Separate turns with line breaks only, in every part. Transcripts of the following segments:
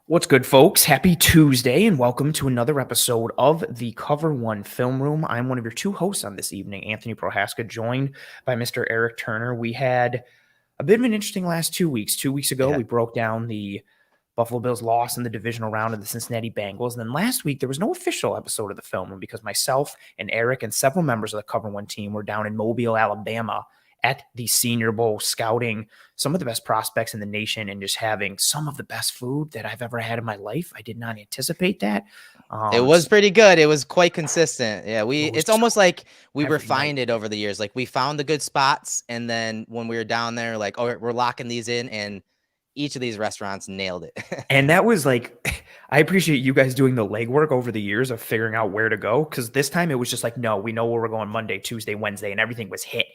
What's good, folks? Happy Tuesday, and welcome to another episode of the Cover One Film Room. I'm one of your two hosts on this evening, Anthony Prohaska, joined by Mr. Eric Turner. We had a bit of an interesting last 2 weeks. 2 weeks ago,
Yeah.
we broke down the Buffalo Bills loss in the divisional round of the Cincinnati Bengals. And then last week, there was no official episode of the film room because myself and Eric and several members of the Cover One team were down in Mobile, Alabama at the Senior Bowl, scouting some of the best prospects in the nation and just having some of the best food that I've ever had in my life. I did not anticipate that.
It was pretty good. It was quite consistent. Yeah, it's almost like we refined it over the years. Like we found the good spots, and then when we were down there, like, oh, we're locking these in, and each of these restaurants nailed it.
And that was like, I appreciate you guys doing the legwork over the years of figuring out where to go. Cause this time it was just like, no, we know where we're going Monday, Tuesday, Wednesday, and everything was hit.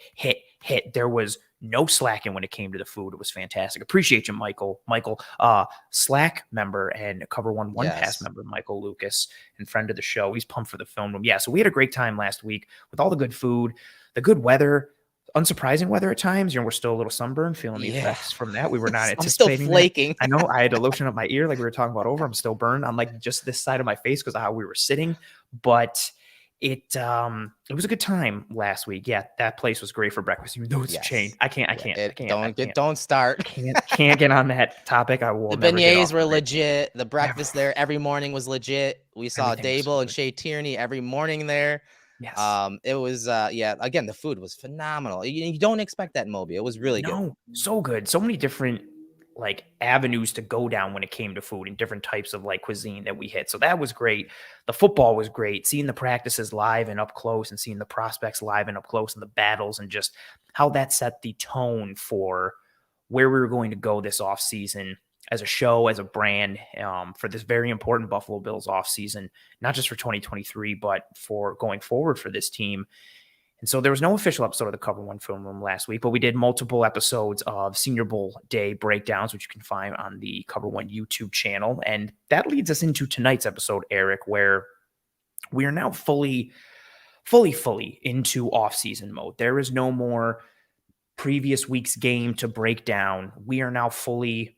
There was no slacking when it came to the food. It was fantastic. Appreciate you, Michael, Slack member and Cover One Pass member, Michael Lucas, and friend of the show. He's pumped for the film room. Yeah. So we had a great time last week with all the good food, the good weather. Unsurprising weather at times. We're still a little sunburned, feeling the effects from that. We were not anticipating.
I'm still flaking.
I know. I had to lotion up my ear, like we were talking about over. I'm still burned on like just this side of my face because of how we were sitting. But it was a good time last week. Yeah, that place was great for breakfast. Even though it's a chain, I can't.
Don't start.
Can't get on that topic. I will.
The beignets were legit. The breakfast there every morning was legit. We saw Dable and Shea Tierney every morning there.
Yes.
It was again, the food was phenomenal. You don't expect that in Mobile. It was really good.
So good. So many different like avenues to go down when it came to food and different types of like cuisine that we hit. So that was great. The football was great. Seeing the practices live and up close and seeing the prospects live and up close and the battles and just how that set the tone for where we were going to go this offseason as a show, as a brand, for this very important Buffalo Bills offseason, not just for 2023, but for going forward for this team. And so there was no official episode of the Cover One Film Room last week, but we did multiple episodes of Senior Bowl Day breakdowns, which you can find on the Cover One YouTube channel. And that leads us into tonight's episode, Eric, where we are now fully into offseason mode. There is no more previous week's game to break down. We are now fully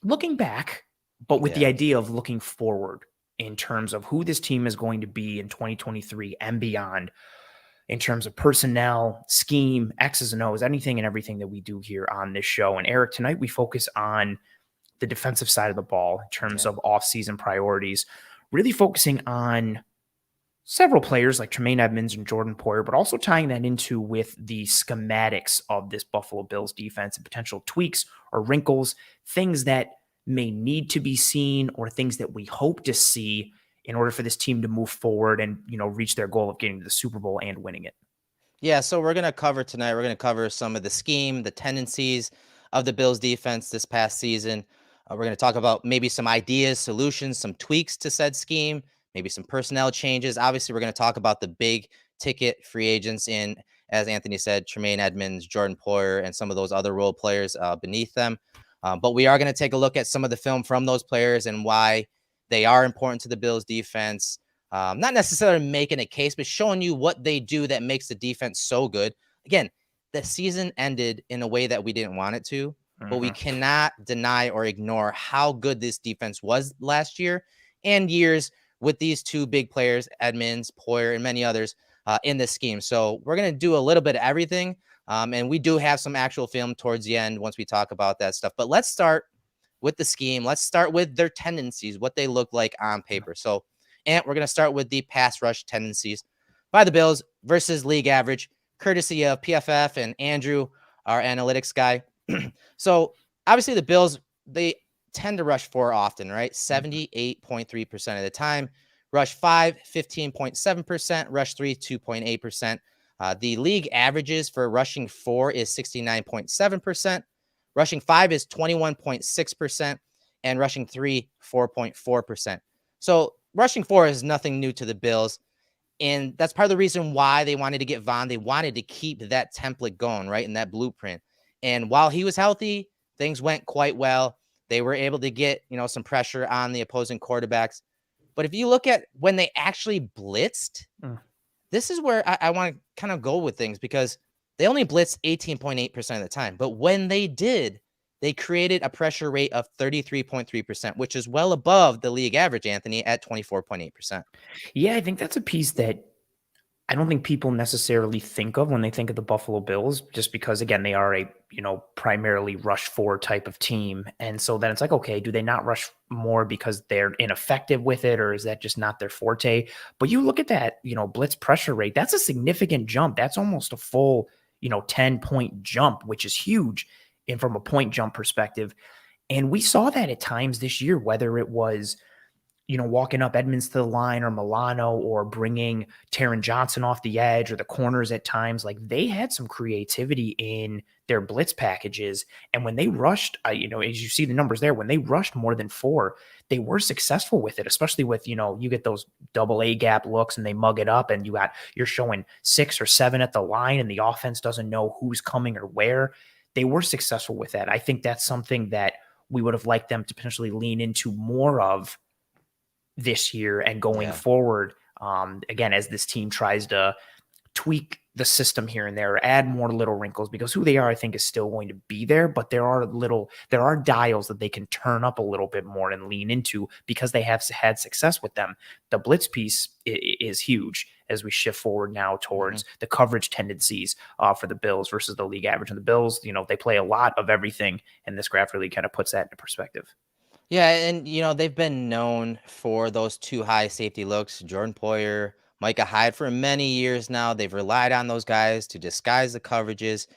looking back, but with the idea of looking forward in terms of who this team is going to be in 2023 and beyond, in terms of personnel, scheme, X's and O's, anything and everything that we do here on this show. And Eric, tonight we focus on the defensive side of the ball in terms of off-season priorities, really focusing on several players like Tremaine Edmunds and Jordan Poyer, but also tying that into with the schematics of this Buffalo Bills defense and potential tweaks or wrinkles, things that may need to be seen or things that we hope to see in order for this team to move forward and, reach their goal of getting to the Super Bowl and winning it.
Yeah, so we're going to cover tonight, we're going to cover some of the scheme, the tendencies of the Bills defense this past season. We're going to talk about maybe some ideas, solutions, some tweaks to said scheme, maybe some personnel changes. Obviously, we're going to talk about the big ticket free agents in, as Anthony said, Tremaine Edmunds, Jordan Poyer, and some of those other role players beneath them. But we are going to take a look at some of the film from those players and why they are important to the Bills defense. Not necessarily making a case, but showing you what they do that makes the defense so good. Again, the season ended in a way that we didn't want it to, but we cannot deny or ignore how good this defense was last year and years with these two big players, Edmunds, Poyer, and many others in this scheme. So we're going to do a little bit of everything. And we do have some actual film towards the end once we talk about that stuff. But let's start with the scheme. Let's start with their tendencies, what they look like on paper. So, and we're going to start with the pass rush tendencies by the Bills versus league average, courtesy of PFF and Andrew, our analytics guy. So obviously the Bills, they tend to rush 4 often, right? 78.3% of the time. Rush 5, 15.7%. Rush 3, 2.8%. The league averages for rushing 4 is 69.7%. Rushing 5 is 21.6%. And rushing 3, 4.4%. So rushing 4 is nothing new to the Bills. And that's part of the reason why they wanted to get Von. They wanted to keep that template going, right? In that blueprint. And while he was healthy, things went quite well. They were able to get, some pressure on the opposing quarterbacks. But if you look at when they actually blitzed, this is where I want to kind of go with things, because they only blitzed 18.8% of the time. But when they did, they created a pressure rate of 33.3%, which is well above the league average, Anthony, at 24.8%.
Yeah, I think that's a piece that I don't think people necessarily think of when they think of the Buffalo Bills, just because again they are a primarily rush four type of team, and so then it's like, okay, do they not rush more because they're ineffective with it, or is that just not their forte? But you look at that blitz pressure rate, that's a significant jump. That's almost a full 10-point jump, which is huge, and from a point jump perspective. And we saw that at times this year, whether it was walking up Edmunds to the line or Milano or bringing Taron Johnson off the edge or the corners at times. Like they had some creativity in their blitz packages. And when they rushed, as you see the numbers there, when they rushed more than 4, they were successful with it, especially with, you get those double A gap looks and they mug it up and you're showing 6 or 7 at the line and the offense doesn't know who's coming or where. They were successful with that. I think that's something that we would have liked them to potentially lean into more of this year and going forward. Again, as this team tries to tweak the system here and there, add more little wrinkles, because who they are, I think, is still going to be there, but there are dials that they can turn up a little bit more and lean into because they have had success with them. The blitz piece is huge as we shift forward now towards the coverage tendencies for the Bills versus the league average. And the Bills, they play a lot of everything, and this graph really kind of puts that into perspective.
Yeah, and they've been known for those 2 high safety looks, Jordan Poyer, Micah Hyde, for many years now. They've relied on those guys to disguise the coverages,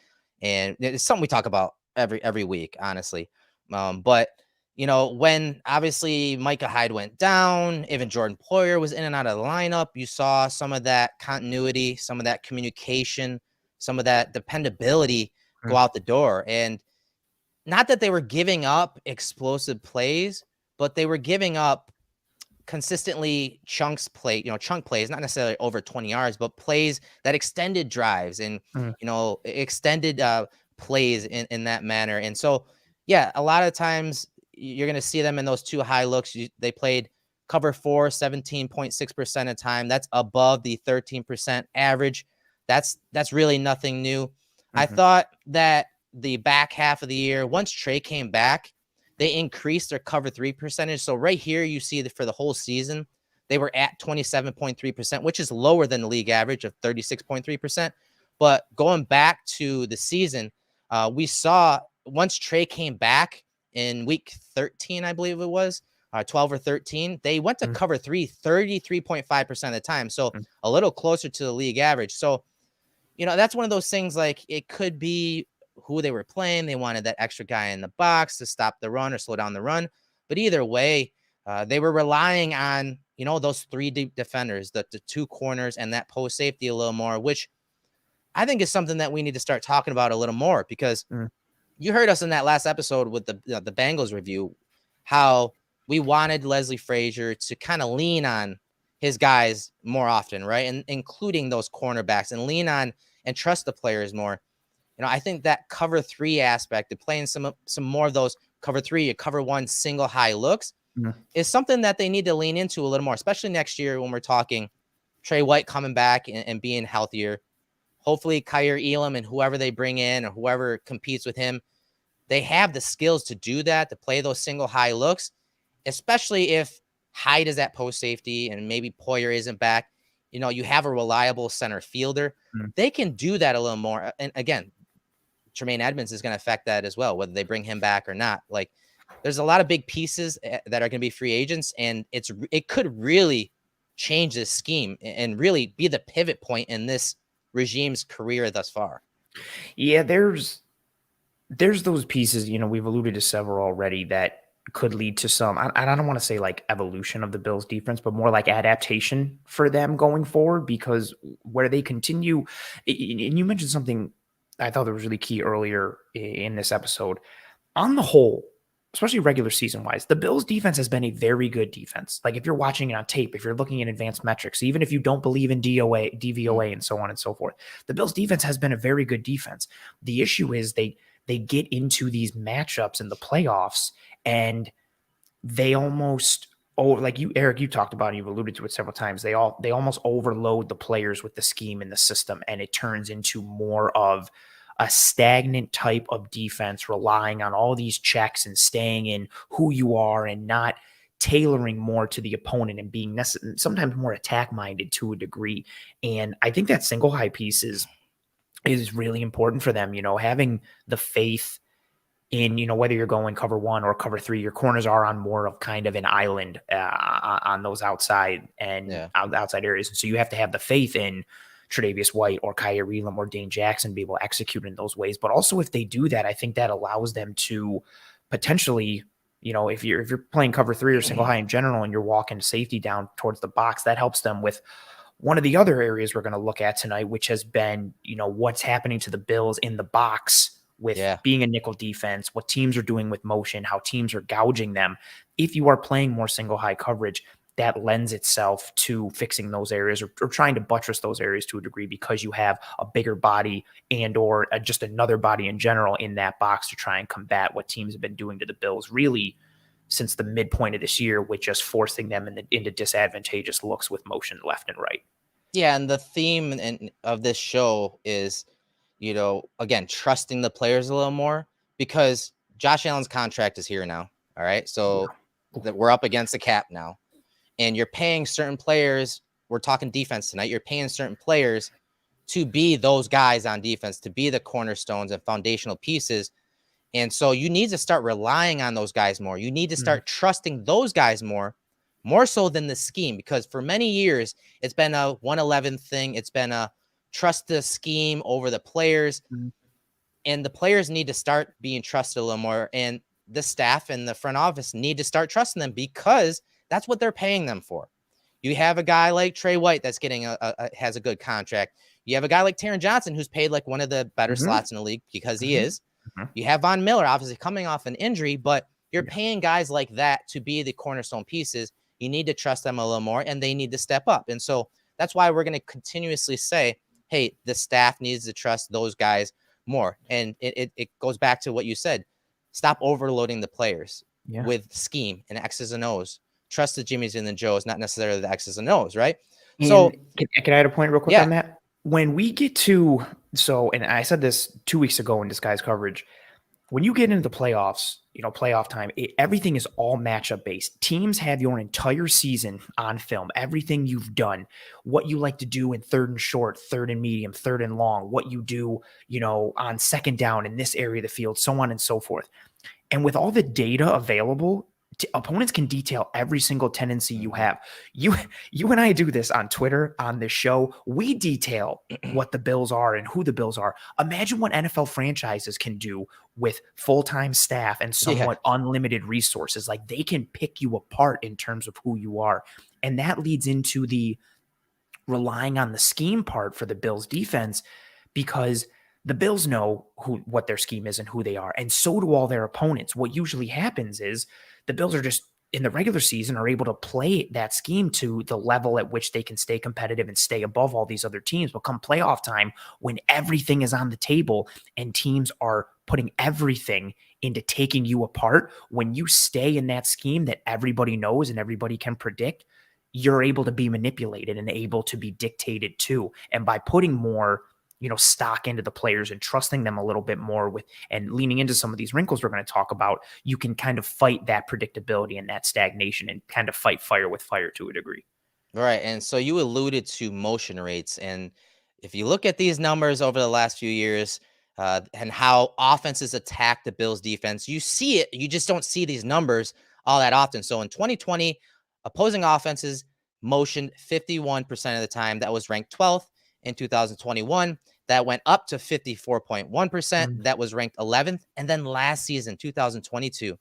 and it's something we talk about every week, honestly. But when obviously Micah Hyde went down, even Jordan Poyer was in and out of the lineup, you saw some of that continuity, some of that communication, some of that dependability go out the door. And not that they were giving up explosive plays, but they were giving up consistently chunk plays, not necessarily over 20 yards, but plays that extended drives and, extended plays in that manner. And so, yeah, a lot of times you're going to see them in those 2 high looks. They played cover 4, 17.6% of time. That's above the 13% average. That's really nothing new. I thought that the back half of the year, once Trey came back, they increased their cover 3 percentage. So right here, you see that for the whole season, they were at 27.3%, which is lower than the league average of 36.3%. But going back to the season, we saw once Trey came back in week 13, I believe it was, 12 or 13, they went to cover 3 33.5% of the time. So a little closer to the league average. So, that's one of those things, like it could be who they were playing. They wanted that extra guy in the box to stop the run or slow down the run. But either way, they were relying on, those 3 deep defenders, the 2 corners and that post safety a little more, which I think is something that we need to start talking about a little more, because you heard us in that last episode with the Bengals review, how we wanted Leslie Frazier to kind of lean on his guys more often, right? And including those cornerbacks, and lean on and trust the players more. I think that cover 3 aspect of playing some more of those cover 3 or cover 1 single high looks is something that they need to lean into a little more, especially next year when we're talking Trey White coming back and being healthier. Hopefully Kyer Elam and whoever they bring in or whoever competes with him, they have the skills to do that, to play those single high looks, especially if Hyde is at post safety and maybe Poyer isn't back. You have a reliable center fielder. They can do that a little more. And again, Tremaine Edmunds is going to affect that as well, whether they bring him back or not. Like, there's a lot of big pieces that are going to be free agents, and it could really change this scheme and really be the pivot point in this regime's career thus far.
Yeah, there's those pieces, we've alluded to several already that could lead to some, I don't want to say like evolution of the Bills defense, but more like adaptation for them going forward, because where they continue, and you mentioned something I thought that was really key earlier in this episode. On the whole, especially regular season wise, the Bills defense has been a very good defense. Like if you're watching it on tape, if you're looking at advanced metrics, even if you don't believe in DVOA and so on and so forth, the Bills defense has been a very good defense. The issue is they get into these matchups in the playoffs and they almost, like you, Eric, you talked about it, you've alluded to it several times. They almost overload the players with the scheme and the system, and it turns into more of a stagnant type of defense, relying on all these checks and staying in who you are and not tailoring more to the opponent and being sometimes more attack minded to a degree. And I think that single high piece is really important for them, having the faith in, whether you're going cover one or cover three, your corners are on more of kind of an island on those outside and outside areas. And so you have to have the faith in Tre'Davious White or Kyer Elam or Dane Jackson to be able to execute in those ways. But also if they do that, I think that allows them to potentially, if you're playing cover three or single high in general and you're walking safety down towards the box, that helps them with one of the other areas we're going to look at tonight, which has been, what's happening to the Bills in the box with being a nickel defense, what teams are doing with motion, how teams are gouging them. If you are playing more single high coverage, that lends itself to fixing those areas or trying to buttress those areas to a degree because you have a bigger body and or just another body in general in that box to try and combat what teams have been doing to the Bills really since the midpoint of this year, with just forcing them into disadvantageous looks with motion left and right.
Yeah, and the theme of this show is, again, trusting the players a little more because Josh Allen's contract is here now. All right. So that we're up against the cap now. And you're paying certain players. We're talking defense tonight. You're paying certain players to be those guys on defense, to be the cornerstones and foundational pieces. And so you need to start relying on those guys more. You need to start trusting those guys more so than the scheme, because for many years, it's been a 111 thing. It's been a trust the scheme over the players. And the players need to start being trusted a little more. And the staff and the front office need to start trusting them because that's what they're paying them for. You have a guy like Trey White that's getting has a good contract. You have a guy like Taron Johnson who's paid like one of the better slots in the league because he is. You have Von Miller obviously coming off an injury, but you're paying guys like that to be the cornerstone pieces. You need to trust them a little more and they need to step up. And so that's why we're going to continuously say, hey, the staff needs to trust those guys more. And it goes back to what you said. Stop overloading the players with scheme and X's and O's. Trust the Jimmies and the Joes, not necessarily the X's and O's, right?
And so can I add a point real quick on that? When we get to, and I said this 2 weeks ago in Disguise coverage, when you get into the playoffs, playoff time, everything is all matchup based. Teams have your entire season on film, everything you've done, what you like to do in third and short, third and medium, third and long, what you do, on second down in this area of the field, so on and so forth. And with all the data available, opponents can detail every single tendency you have. You and I do this on Twitter, on this show. We detail what the Bills are and who the Bills are. Imagine what NFL franchises can do with full-time staff and somewhat unlimited resources. Like, they can pick you apart in terms of who you are. And that leads into the relying on the scheme part for the Bills defense, because the Bills know what their scheme is and who they are. And so do all their opponents. What usually happens is the Bills are just, in the regular season, are able to play that scheme to the level at which they can stay competitive and stay above all these other teams. But come playoff time, when everything is on the table and teams are putting everything into taking you apart, when you stay in that scheme that everybody knows and everybody can predict, you're able to be manipulated and able to be dictated to. And by putting more stock into the players and trusting them a little bit more with, and leaning into some of these wrinkles we're going to talk about, you can kind of fight that predictability and that stagnation and kind of fight fire with fire to a degree.
Right. And so you alluded to motion rates. And if you look at these numbers over the last few years and how offenses attack the Bills defense, you see it. You just don't see these numbers all that often. So in 2020, opposing offenses motioned 51% of the time. That was ranked 12th. In 2021, that went up to 54.1%. That was ranked 11th. And then last season, 2022,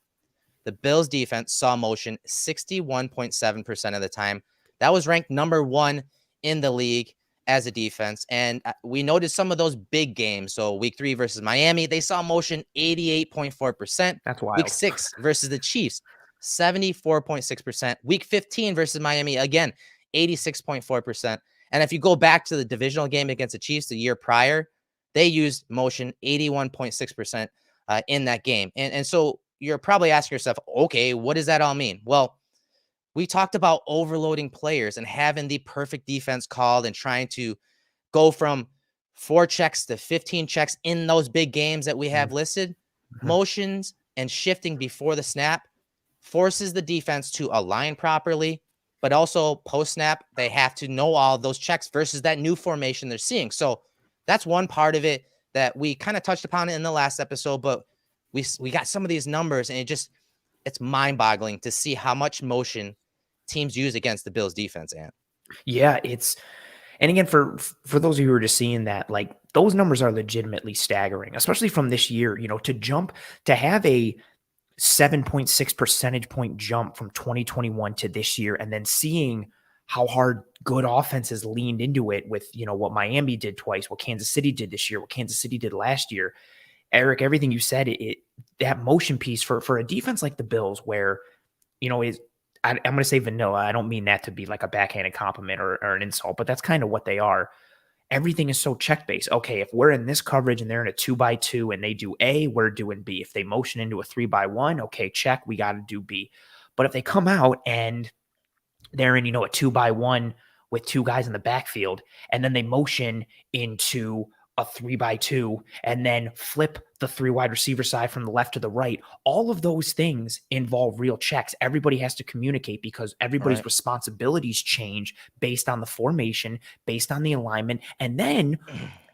the Bills defense saw motion 61.7% of the time. That was ranked number 1 in the league as a defense. And we noticed some of those big games. So week 3 versus Miami, they saw motion 88.4%.
That's wild.
Week 6 versus the Chiefs, 74.6%. Week 15 versus Miami, again, 86.4%. And if you go back to the divisional game against the Chiefs the year prior, they used motion 81.6% in that game. And so you're probably asking yourself, okay, what does that all mean? Well, we talked about overloading players and having the perfect defense called and trying to go from 4 checks to 15 checks in those big games that we have listed, motions and shifting before the snap forces the defense to align properly, but also post snap, they have to know all of those checks versus that new formation they're seeing. So that's one part of it that we kind of touched upon it in the last episode, but we got some of these numbers and it's mind boggling to see how much motion teams use against the Bills defense. And
Yeah, and again, for those of you who are just seeing that, like those numbers are legitimately staggering, especially from this year, to have a 7.6 percentage point jump from 2021 to this year, and then seeing how hard good offenses leaned into it with, what Miami did twice, what Kansas City did this year, what Kansas City did last year. Erik, everything you said, that motion piece for a defense like the Bills, where, I'm going to say vanilla. I don't mean that to be like a backhanded compliment or an insult, but that's kind of what they are. Everything is so check based. Okay, if we're in this coverage and they're in a 2x2 and they do A, we're doing B. If they motion into a 3x1, okay, check, we got to do B. But if they come out and they're in, a 2x1 with 2 guys in the backfield, and then they motion into a 3x2 and then flip the 3 wide receiver side from the left to the right, all of those things involve real checks. Everybody has to communicate because everybody's responsibilities change based on the formation, based on the alignment. And then,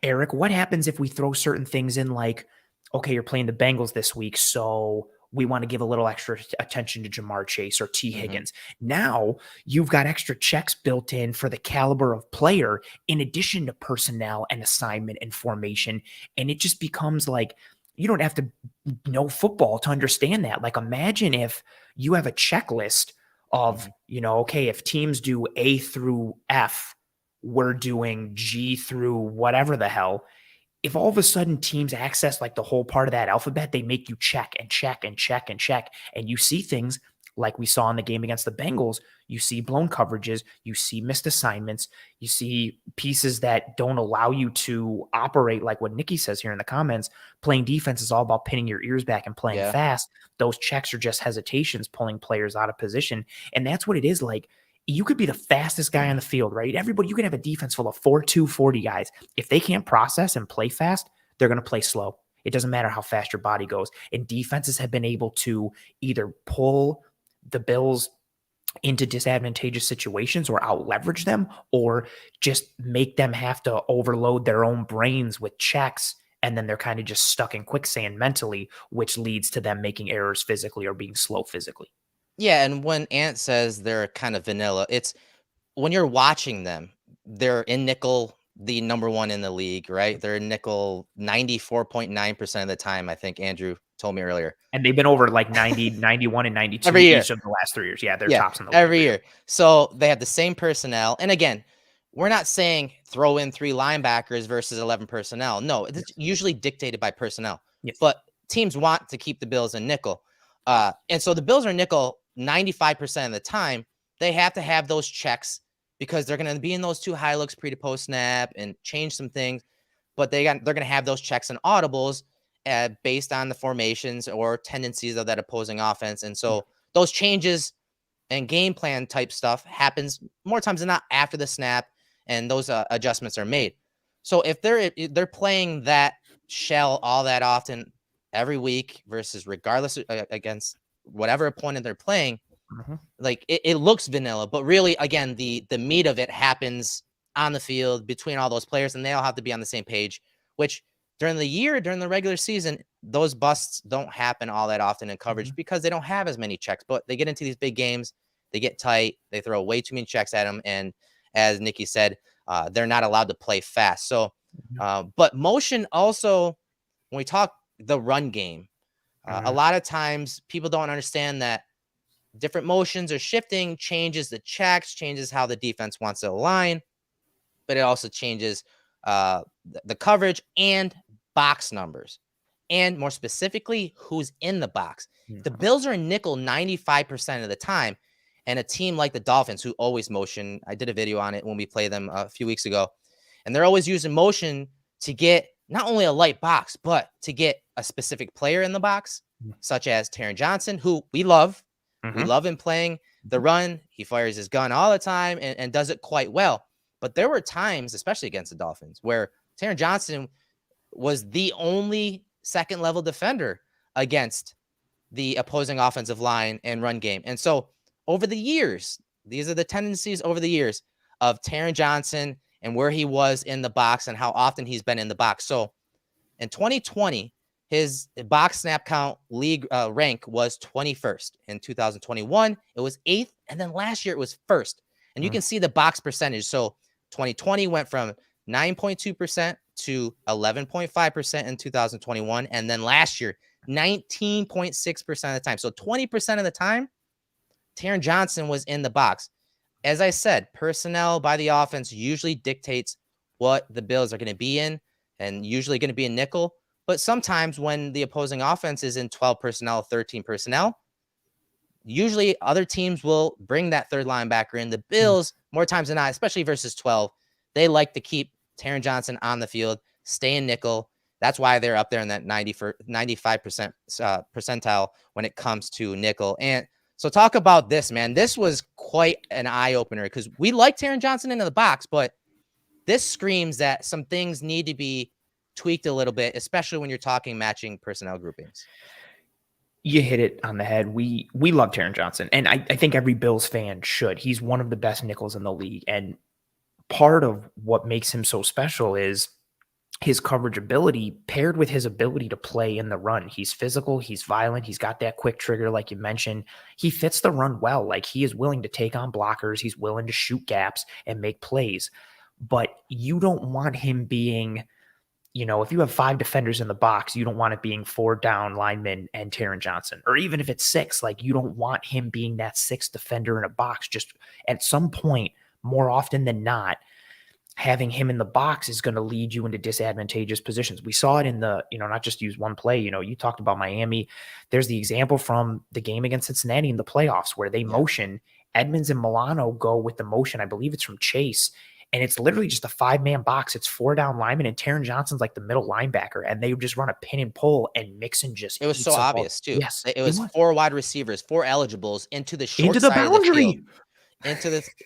Erik, what happens if we throw certain things in, like, okay, you're playing the Bengals this week, so we want to give a little extra attention to Jamar Chase or T. Higgins. Now you've got extra checks built in for the caliber of player in addition to personnel and assignment and formation. And it just becomes like, you don't have to know football to understand that. Like, imagine if you have a checklist of, okay, if teams do A through F, we're doing G through whatever the hell. If all of a sudden teams access like the whole part of that alphabet, they make you check and check and check and check. And you see things like we saw in the game against the Bengals. You see blown coverages, you see missed assignments, you see pieces that don't allow you to operate like what Nikki says here in the comments. Playing defense is all about pinning your ears back and playing fast. Those checks are just hesitations, pulling players out of position. And that's what it is. Like, you could be the fastest guy on the field, right? Everybody, you can have a defense full of 4.2 40 guys. If they can't process and play fast, they're going to play slow. It doesn't matter how fast your body goes. And defenses have been able to either pull the Bills into disadvantageous situations or out leverage them, or just make them have to overload their own brains with checks. And then they're kind of just stuck in quicksand mentally, which leads to them making errors physically or being slow physically.
Yeah, and when Ant says they're kind of vanilla, it's when you're watching them, they're in nickel, the number 1 in the league, right? They're in nickel 94.9% of the time, I think Andrew told me earlier.
And they've been over like 90, 91, and 92
every year.
Each of the last 3 years. Yeah, they're tops in the league
every year. So they have the same personnel. And again, we're not saying throw in 3 linebackers versus 11 personnel. No, it's usually dictated by personnel. But teams want to keep the Bills in nickel. And so the Bills are nickel 95% of the time. They have to have those checks because they're going to be in those 2 high looks pre to post snap and change some things. But they're going to have those checks and audibles based on the formations or tendencies of that opposing offense. And so those changes and game plan type stuff happens more times than not after the snap, and those adjustments are made. So if they're playing that shell all that often every week versus regardless against whatever opponent they're playing, like it looks vanilla, but really, again, the meat of it happens on the field between all those players, and they all have to be on the same page, which during the regular season, those busts don't happen all that often in coverage because they don't have as many checks. But they get into these big games, they get tight, they throw way too many checks at them, and as Nikki said, they're not allowed to play fast. So, but motion also, when we talk the run game, a lot of times people don't understand that different motions or shifting changes the checks, changes how the defense wants to align, but it also changes the coverage and box numbers, and more specifically, who's in the box. The Bills are in nickel 95% of the time, and a team like the Dolphins, who always motion, I did a video on it when we played them a few weeks ago, and they're always using motion to get not only a light box, but to get a specific player in the box, such as Taron Johnson, who we love. We love him playing the run. He fires his gun all the time and does it quite well. But there were times, especially against the Dolphins, where Taron Johnson was the only second level defender against the opposing offensive line and run game. And so over the years, these are the tendencies over the years of Taron Johnson and where he was in the box and how often he's been in the box. So in 2020, his box snap count league rank was 21st. In 2021, it was 8th. And then last year it was 1st. And you can see the box percentage. So 2020 went from 9.2% to 11.5% in 2021. And then last year, 19.6% of the time. So 20% of the time, Taron Johnson was in the box. As I said, personnel by the offense usually dictates what the Bills are going to be in, and usually going to be in nickel. But sometimes when the opposing offense is in 12 personnel, 13 personnel, usually other teams will bring that third linebacker in. The Bills, more times than not, especially versus 12, they like to keep Taron Johnson on the field, stay in nickel. That's why they're up there in that 95% percentile when it comes to nickel. And so talk about this, man. This was quite an eye-opener because we like Taron Johnson into the box, but this screams that some things need to be tweaked a little bit, especially when you're talking matching personnel groupings.
You hit it on the head. We love Taron Johnson, and I think every Bills fan should. He's one of the best nickels in the league, and part of what makes him so special is his coverage ability paired with his ability to play in the run. He's physical, he's violent, he's got that quick trigger like you mentioned. He fits the run well. Like, he is willing to take on blockers, he's willing to shoot gaps and make plays. But you don't want him being, if you have 5 defenders in the box, you don't want it being 4 down linemen and Taron Johnson. Or even if it's 6, like, you don't want him being that 6th defender in a box. Just at some point, more often than not, having him in the box is going to lead you into disadvantageous positions. We saw it in the, not just use one play, you talked about Miami. There's the example from the game against Cincinnati in the playoffs where they motion. Edmunds and Milano go with the motion. I believe it's from Chase. And it's literally just a 5-man box. It's 4 down linemen, and Taron Johnson's like the middle linebacker. And they would just run a pin and pull, and Mixon just
It was so obvious, too.
Yes.
It was 4 wide receivers, 4 eligibles into the short
into the
side
boundary.
of the field.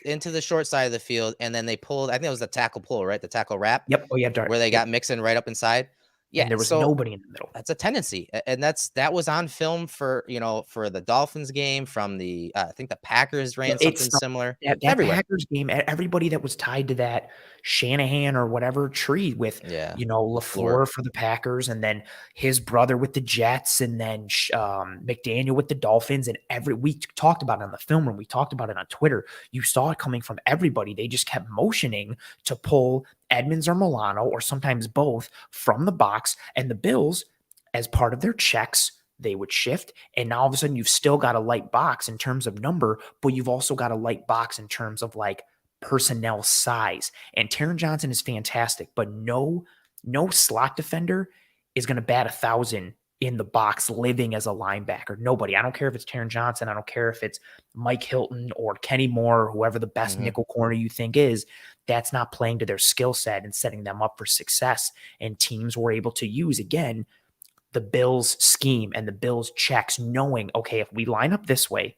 Into the short side of the field, and then they pulled. I think it was the tackle pull, right? The tackle wrap.
Yep. Oh yeah,
where they got Mixon right up inside. Yeah,
and there was nobody in the middle.
That's a tendency, and that was on film for the Dolphins game from the I think the Packers ran something similar.
That Packers game, everybody that was tied to that Shanahan or whatever tree with LaFleur for the Packers, and then his brother with the Jets, and then McDaniel with the Dolphins, and we talked about it on the film room. We talked about it on Twitter. You saw it coming from everybody. They just kept motioning to pull Edmunds or Milano, or sometimes both, from the box, and the Bills, as part of their checks, they would shift, and now all of a sudden you've still got a light box in terms of number, but you've also got a light box in terms of like personnel size. And Taron Johnson is fantastic, but no slot defender is going to bat 1,000 in the box living as a linebacker. Nobody. I don't care if it's Taron Johnson. I don't care if it's Mike Hilton or Kenny Moore, or whoever the best nickel corner you think is. That's not playing to their skill set and setting them up for success. And teams were able to use, again, the Bills scheme and the Bills checks, knowing, okay, if we line up this way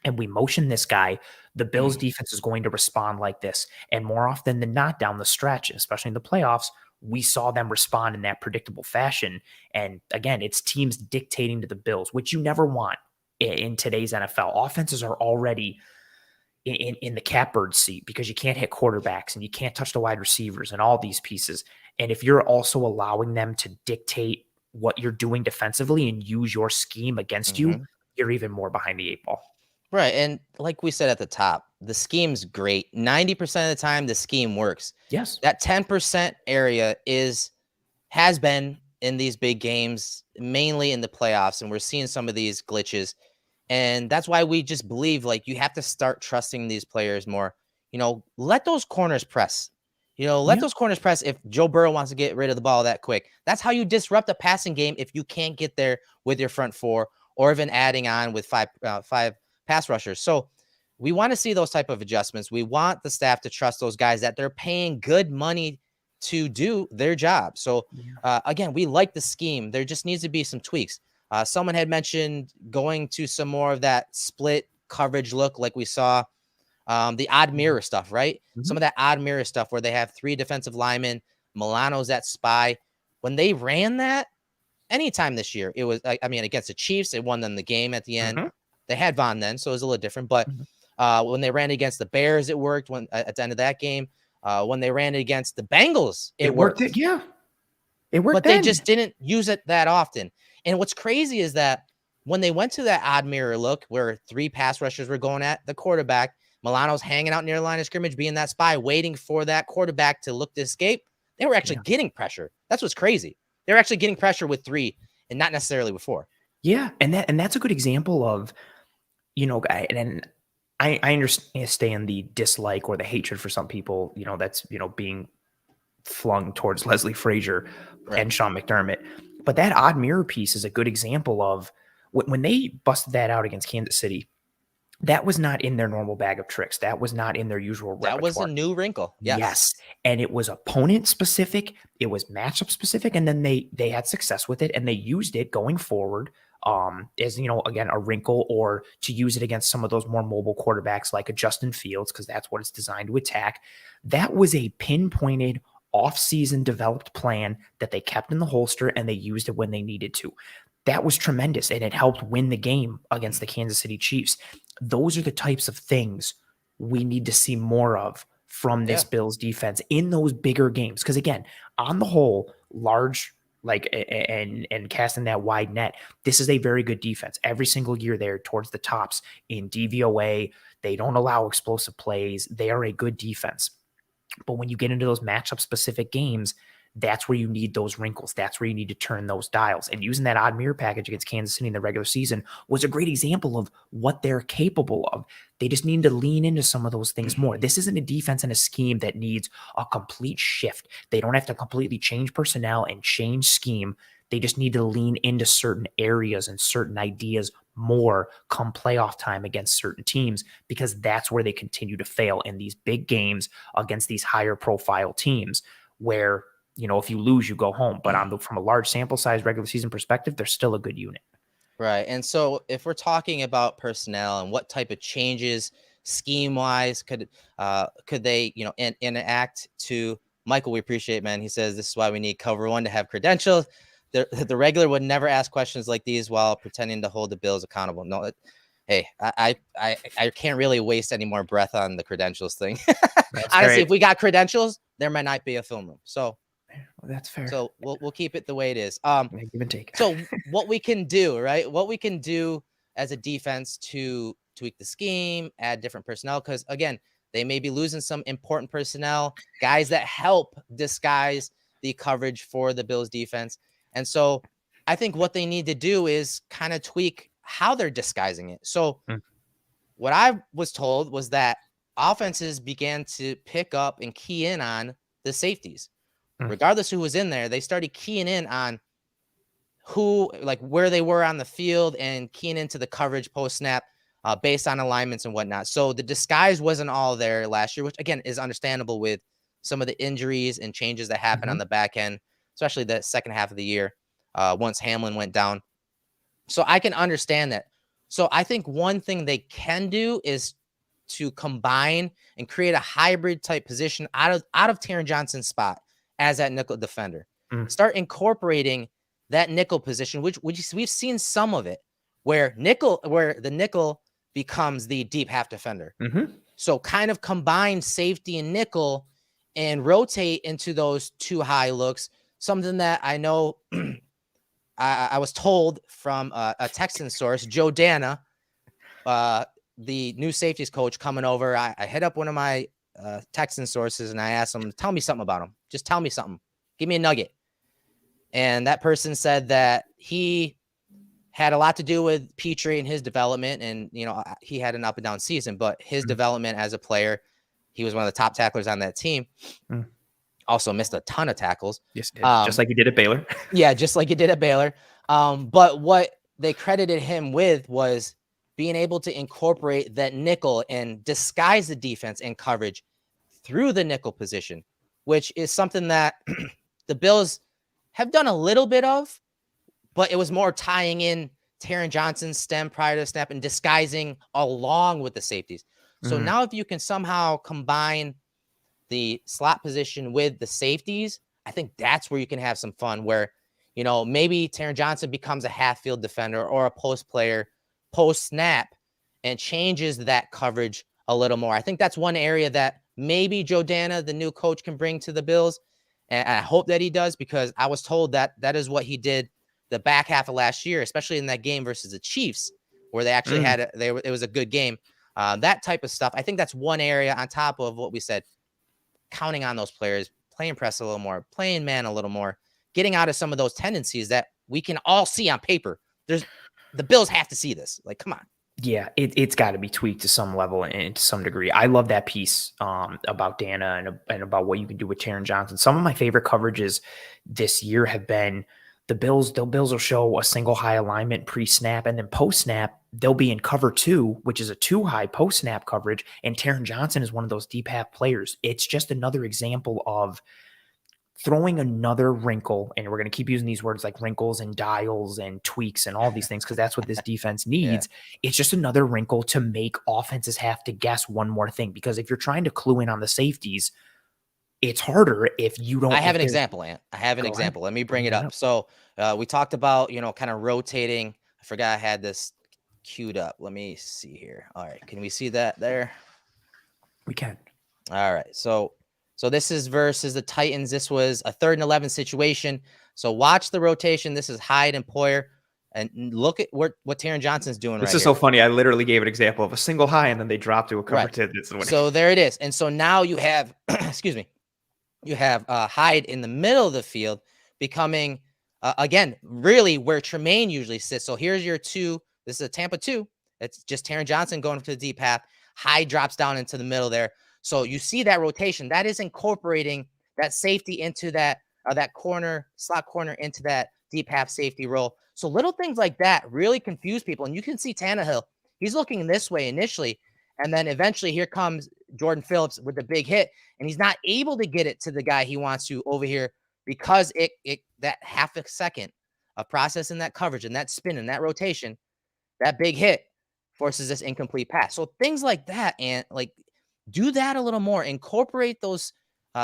and we motion this guy, the Bills defense is going to respond like this. And more often than not down the stretch, especially in the playoffs, we saw them respond in that predictable fashion. And again, it's teams dictating to the Bills, which you never want in today's NFL. Offenses are already in the catbird seat because you can't hit quarterbacks and you can't touch the wide receivers and all these pieces. And if you're also allowing them to dictate what you're doing defensively and use your scheme against you, you're even more behind the 8 ball.
Right. And like we said at the top, the scheme's great. 90% of the time, the scheme works.
Yes.
That 10% area has been in these big games, mainly in the playoffs, and we're seeing some of these glitches. And that's why we just believe, like, you have to start trusting these players more. Let those corners press. Let those corners press if Joe Burrow wants to get rid of the ball that quick. That's how you disrupt the passing game if you can't get there with your front 4, or even adding on with five pass rushers. So we want to see those type of adjustments. We want the staff to trust those guys that they're paying good money to do their job. So again, we like the scheme. There just needs to be some tweaks. Someone had mentioned going to some more of that split coverage look like we saw, the odd mirror stuff, right? Some of that odd mirror stuff where they have 3 defensive linemen Milano's that spy. When they ran that, anytime this year, it was, I mean, against the Chiefs, they won them the game at the end. They had Von then, so it was a little different. But when they ran against the Bears, it worked. When at the end of that game, when they ran against the Bengals, it worked.
Yeah, it worked.
But they just didn't use it that often. And what's crazy is that when they went to that odd mirror look where 3 pass rushers were going at the quarterback, Milano's hanging out near the line of scrimmage, being that spy, waiting for that quarterback to look to escape. They were actually getting pressure. That's what's crazy. They're actually getting pressure with 3 and not necessarily with 4.
Yeah. And that's a good example of, and I understand the dislike or the hatred for some people, that's, being flung towards Leslie Frazier and Sean McDermott. But that odd mirror piece is a good example of when they busted that out against Kansas City. That was not in their normal bag of tricks. That was not in their usual repertoire.
That was a new wrinkle.
Yes. And it was opponent specific. It was matchup specific. And then they had success with it, and they used it going forward as, again, a wrinkle, or to use it against some of those more mobile quarterbacks like a Justin Fields, because that's what it's designed to attack. That was a pinpointed off-season developed plan that they kept in the holster, and they used it when they needed to. That was tremendous, and it helped win the game against the Kansas City Chiefs. Those are the types of things we need to see more of from this Bills defense in those bigger games. Because again, on the whole, large, and casting that wide net, this is a very good defense. Every single year they're towards the tops in DVOA. They don't allow explosive plays. They are a good defense. But when you get into those matchup specific games, that's where you need those wrinkles. That's where you need to turn those dials. And using that odd mirror package against Kansas City in the regular season was a great example of what they're capable of. They just need to lean into some of those things more. This isn't a defense and a scheme that needs a complete shift. They don't have to completely change personnel and change scheme. They just need to lean into certain areas and certain ideas more come playoff time against certain teams, because that's where they continue to fail in these big games against these higher profile teams where, if you lose, you go home. But from a large sample size regular season perspective, they're still a good unit.
Right. And so if we're talking about personnel and what type of changes scheme wise could they, enact to Michael, we appreciate, man. He says, this is why we need cover 1 to have credentials. The regular would never ask questions like these while pretending to hold the Bills accountable. No, hey, I can't really waste any more breath on the credentials thing. Honestly, if we got credentials, there might not be a film room. So
that's fair.
So we'll keep it the way it is.
Give and take.
So what we can do, right? What we can do as a defense to tweak the scheme, add different personnel, because again, they may be losing some important personnel, guys that help disguise the coverage for the Bills defense. And so I think what they need to do is kind of tweak how they're disguising it. So what I was told was that offenses began to pick up and key in on the safeties. Regardless who was in there, they started keying in on where they were on the field and keying into the coverage post snap based on alignments and whatnot. So the disguise wasn't all there last year, which again is understandable with some of the injuries and changes that happened on the back end, especially the second half of the year once Hamlin went down. So I can understand that. So I think one thing they can do is to combine and create a hybrid type position out of Taron Johnson's spot as that nickel defender. Start incorporating that nickel position, which we've seen some of it, where the nickel becomes the deep half defender. So kind of combine safety and nickel and rotate into those 2 high looks. Something that I know I was told from a Texan source, Joe Dana, the new safeties coach coming over. I hit up one of my Texan sources and I asked him, tell me something about him. Just tell me something. Give me a nugget. And that person said that he had a lot to do with Petrie and his development. And, he had an up and down season, but his development as a player, he was one of the top tacklers on that team. Also missed a ton of tackles.
Yes, just like he did at Baylor.
Yeah, just like he did at Baylor. But what they credited him with was being able to incorporate that nickel and disguise the defense and coverage through the nickel position, which is something that the Bills have done a little bit of, but it was more tying in Taron Johnson's stem prior to the snap and disguising along with the safeties. So now if you can somehow combine the slot position with the safeties, I think that's where you can have some fun where, maybe Taron Johnson becomes a half field defender or a post player post snap and changes that coverage a little more. I think that's one area that maybe Joe Dana, the new coach, can bring to the Bills. And I hope that he does, because I was told that that is what he did the back half of last year, especially in that game versus the Chiefs, where they actually had it was a good game. That type of stuff. I think that's one area on top of what we said, counting on those players, playing press a little more, playing man a little more, getting out of some of those tendencies that we can all see on paper. The Bills have to see this. Like, come on.
Yeah, it's got to be tweaked to some level and to some degree. I love that piece about Dana and about what you can do with Taron Johnson. Some of my favorite coverages this year have been the Bills. The Bills will show a single high alignment pre-snap, and then post-snap, they'll be in cover 2, which is a 2-high post-snap coverage, and Taron Johnson is one of those deep half players. It's just another example of throwing another wrinkle, and we're going to keep using these words like wrinkles and dials and tweaks and all these things because that's what this defense needs. Yeah. It's just another wrinkle to make offenses have to guess one more thing, because if you're trying to clue in on the safeties, it's harder if you don't.
I have an example, Ant. I have an example. Let me bring it up. So we talked about, kind of rotating. I forgot I had this queued up. Let me see here. All right. Can we see that there?
We can.
All right. So this is versus the Titans. This was a 3rd and 11 situation. So watch the rotation. This is Hyde and Poyer. And look at what Taron Johnson's doing
this is so funny. I literally gave an example of a single high, and then they dropped to a cover 10.
So there it is. And so now you have, excuse me, you have Hyde in the middle of the field becoming, again, really where Tremaine usually sits. So here's your 2. This is a Tampa 2. It's just Taron Johnson going to the deep half. Hyde drops down into the middle there. So you see that rotation. That is incorporating that safety into that slot corner into that deep half safety role. So little things like that really confuse people. And you can see Tannehill, he's looking this way initially. And then eventually here comes Jordan Phillips with the big hit. And he's not able to get it to the guy he wants to over here because that half a second of processing that coverage and that spin and that rotation, that big hit forces this incomplete pass. So things like that, and like, do that a little more. Incorporate those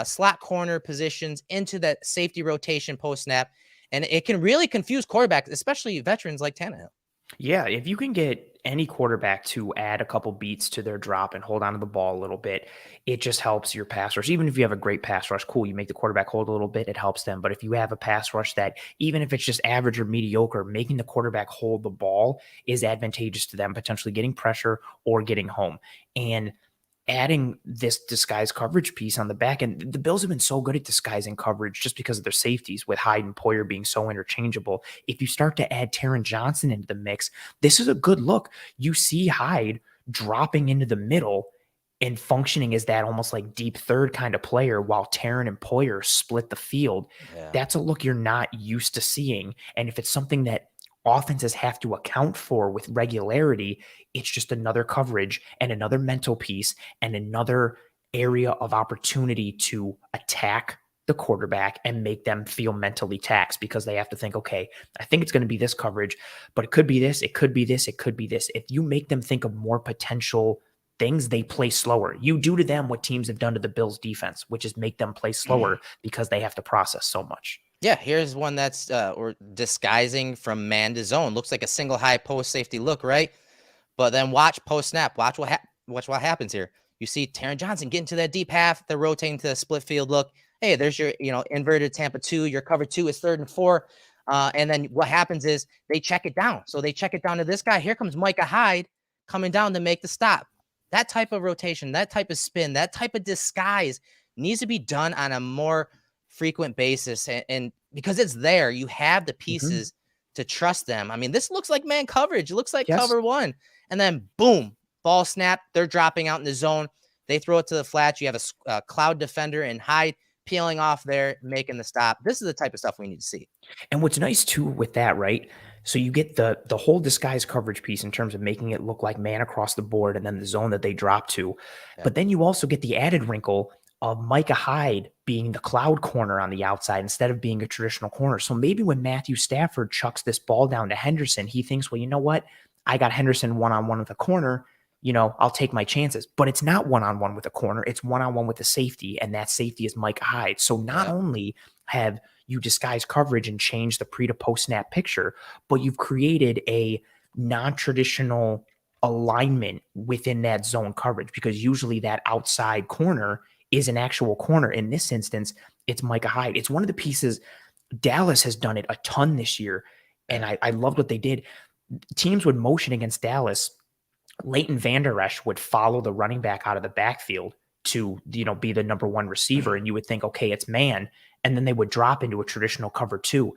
slot corner positions into that safety rotation post snap, and it can really confuse quarterbacks, especially veterans like Tannehill.
Yeah, if you can get any quarterback to add a couple beats to their drop and hold onto the ball a little bit, it just helps your pass rush. Even if you have a great pass rush, cool, you make the quarterback hold a little bit, it helps them. But if you have a pass rush that, even if it's just average or mediocre, making the quarterback hold the ball is advantageous to them, potentially getting pressure or getting home. And adding this disguise coverage piece on the back end, the Bills have been so good at disguising coverage just because of their safeties, with Hyde and Poyer being so interchangeable. If you start to add Taron Johnson into the mix, this is a good look. You see Hyde dropping into the middle and functioning as that almost like deep third kind of player, while Taron and Poyer split the field. Yeah. That's a look you're not used to seeing. And if it's something that offenses have to account for with regularity, it's just another coverage and another mental piece and another area of opportunity to attack the quarterback and make them feel mentally taxed, because they have to think, okay, I think it's going to be this coverage, but it could be this, it could be this, it could be this. If you make them think of more potential things, they play slower. You do to them what teams have done to the Bills defense, which is make them play slower because they have to process so much.
Yeah, here's one that's or disguising from man to zone. Looks like a single high post safety look, right? But then watch post snap. Watch what happens here. You see Taron Johnson getting to that deep half. They're rotating to the split field look. Hey, there's your inverted Tampa 2. Your cover 2 is 3rd and 4. And then what happens is they check it down. So they check it down to this guy. Here comes Micah Hyde coming down to make the stop. That type of rotation, that type of spin, that type of disguise needs to be done on a more frequent basis, and because it's there, you have the pieces to trust them. I mean, this looks like man coverage. It looks like cover 1, and then boom, ball snap. They're dropping out in the zone. They throw it to the flat. You have a cloud defender and Hyde peeling off there, making the stop. This is the type of stuff we need to see.
And what's nice too with that, right? So you get the whole disguise coverage piece in terms of making it look like man across the board, and then the zone that they drop to. Yeah. But then you also get the added wrinkle of Micah Hyde being the cloud corner on the outside instead of being a traditional corner. So maybe when Matthew Stafford chucks this ball down to Henderson, he thinks, well, you know what? I got Henderson one-on-one with the corner. I'll take my chances. But it's not one-on-one with a corner. It's one-on-one with a safety, and that safety is Micah Hyde. So not only have you disguised coverage and changed the pre to post snap picture, but you've created a non-traditional alignment within that zone coverage, because usually that outside corner is an actual corner. In this instance, it's Micah Hyde. It's one of the pieces. Dallas has done it a ton this year, and I loved what they did. Teams would motion against Dallas. Leighton Vander Esch would follow the running back out of the backfield to, be the number one receiver. And you would think, okay, it's man. And then they would drop into a traditional cover 2.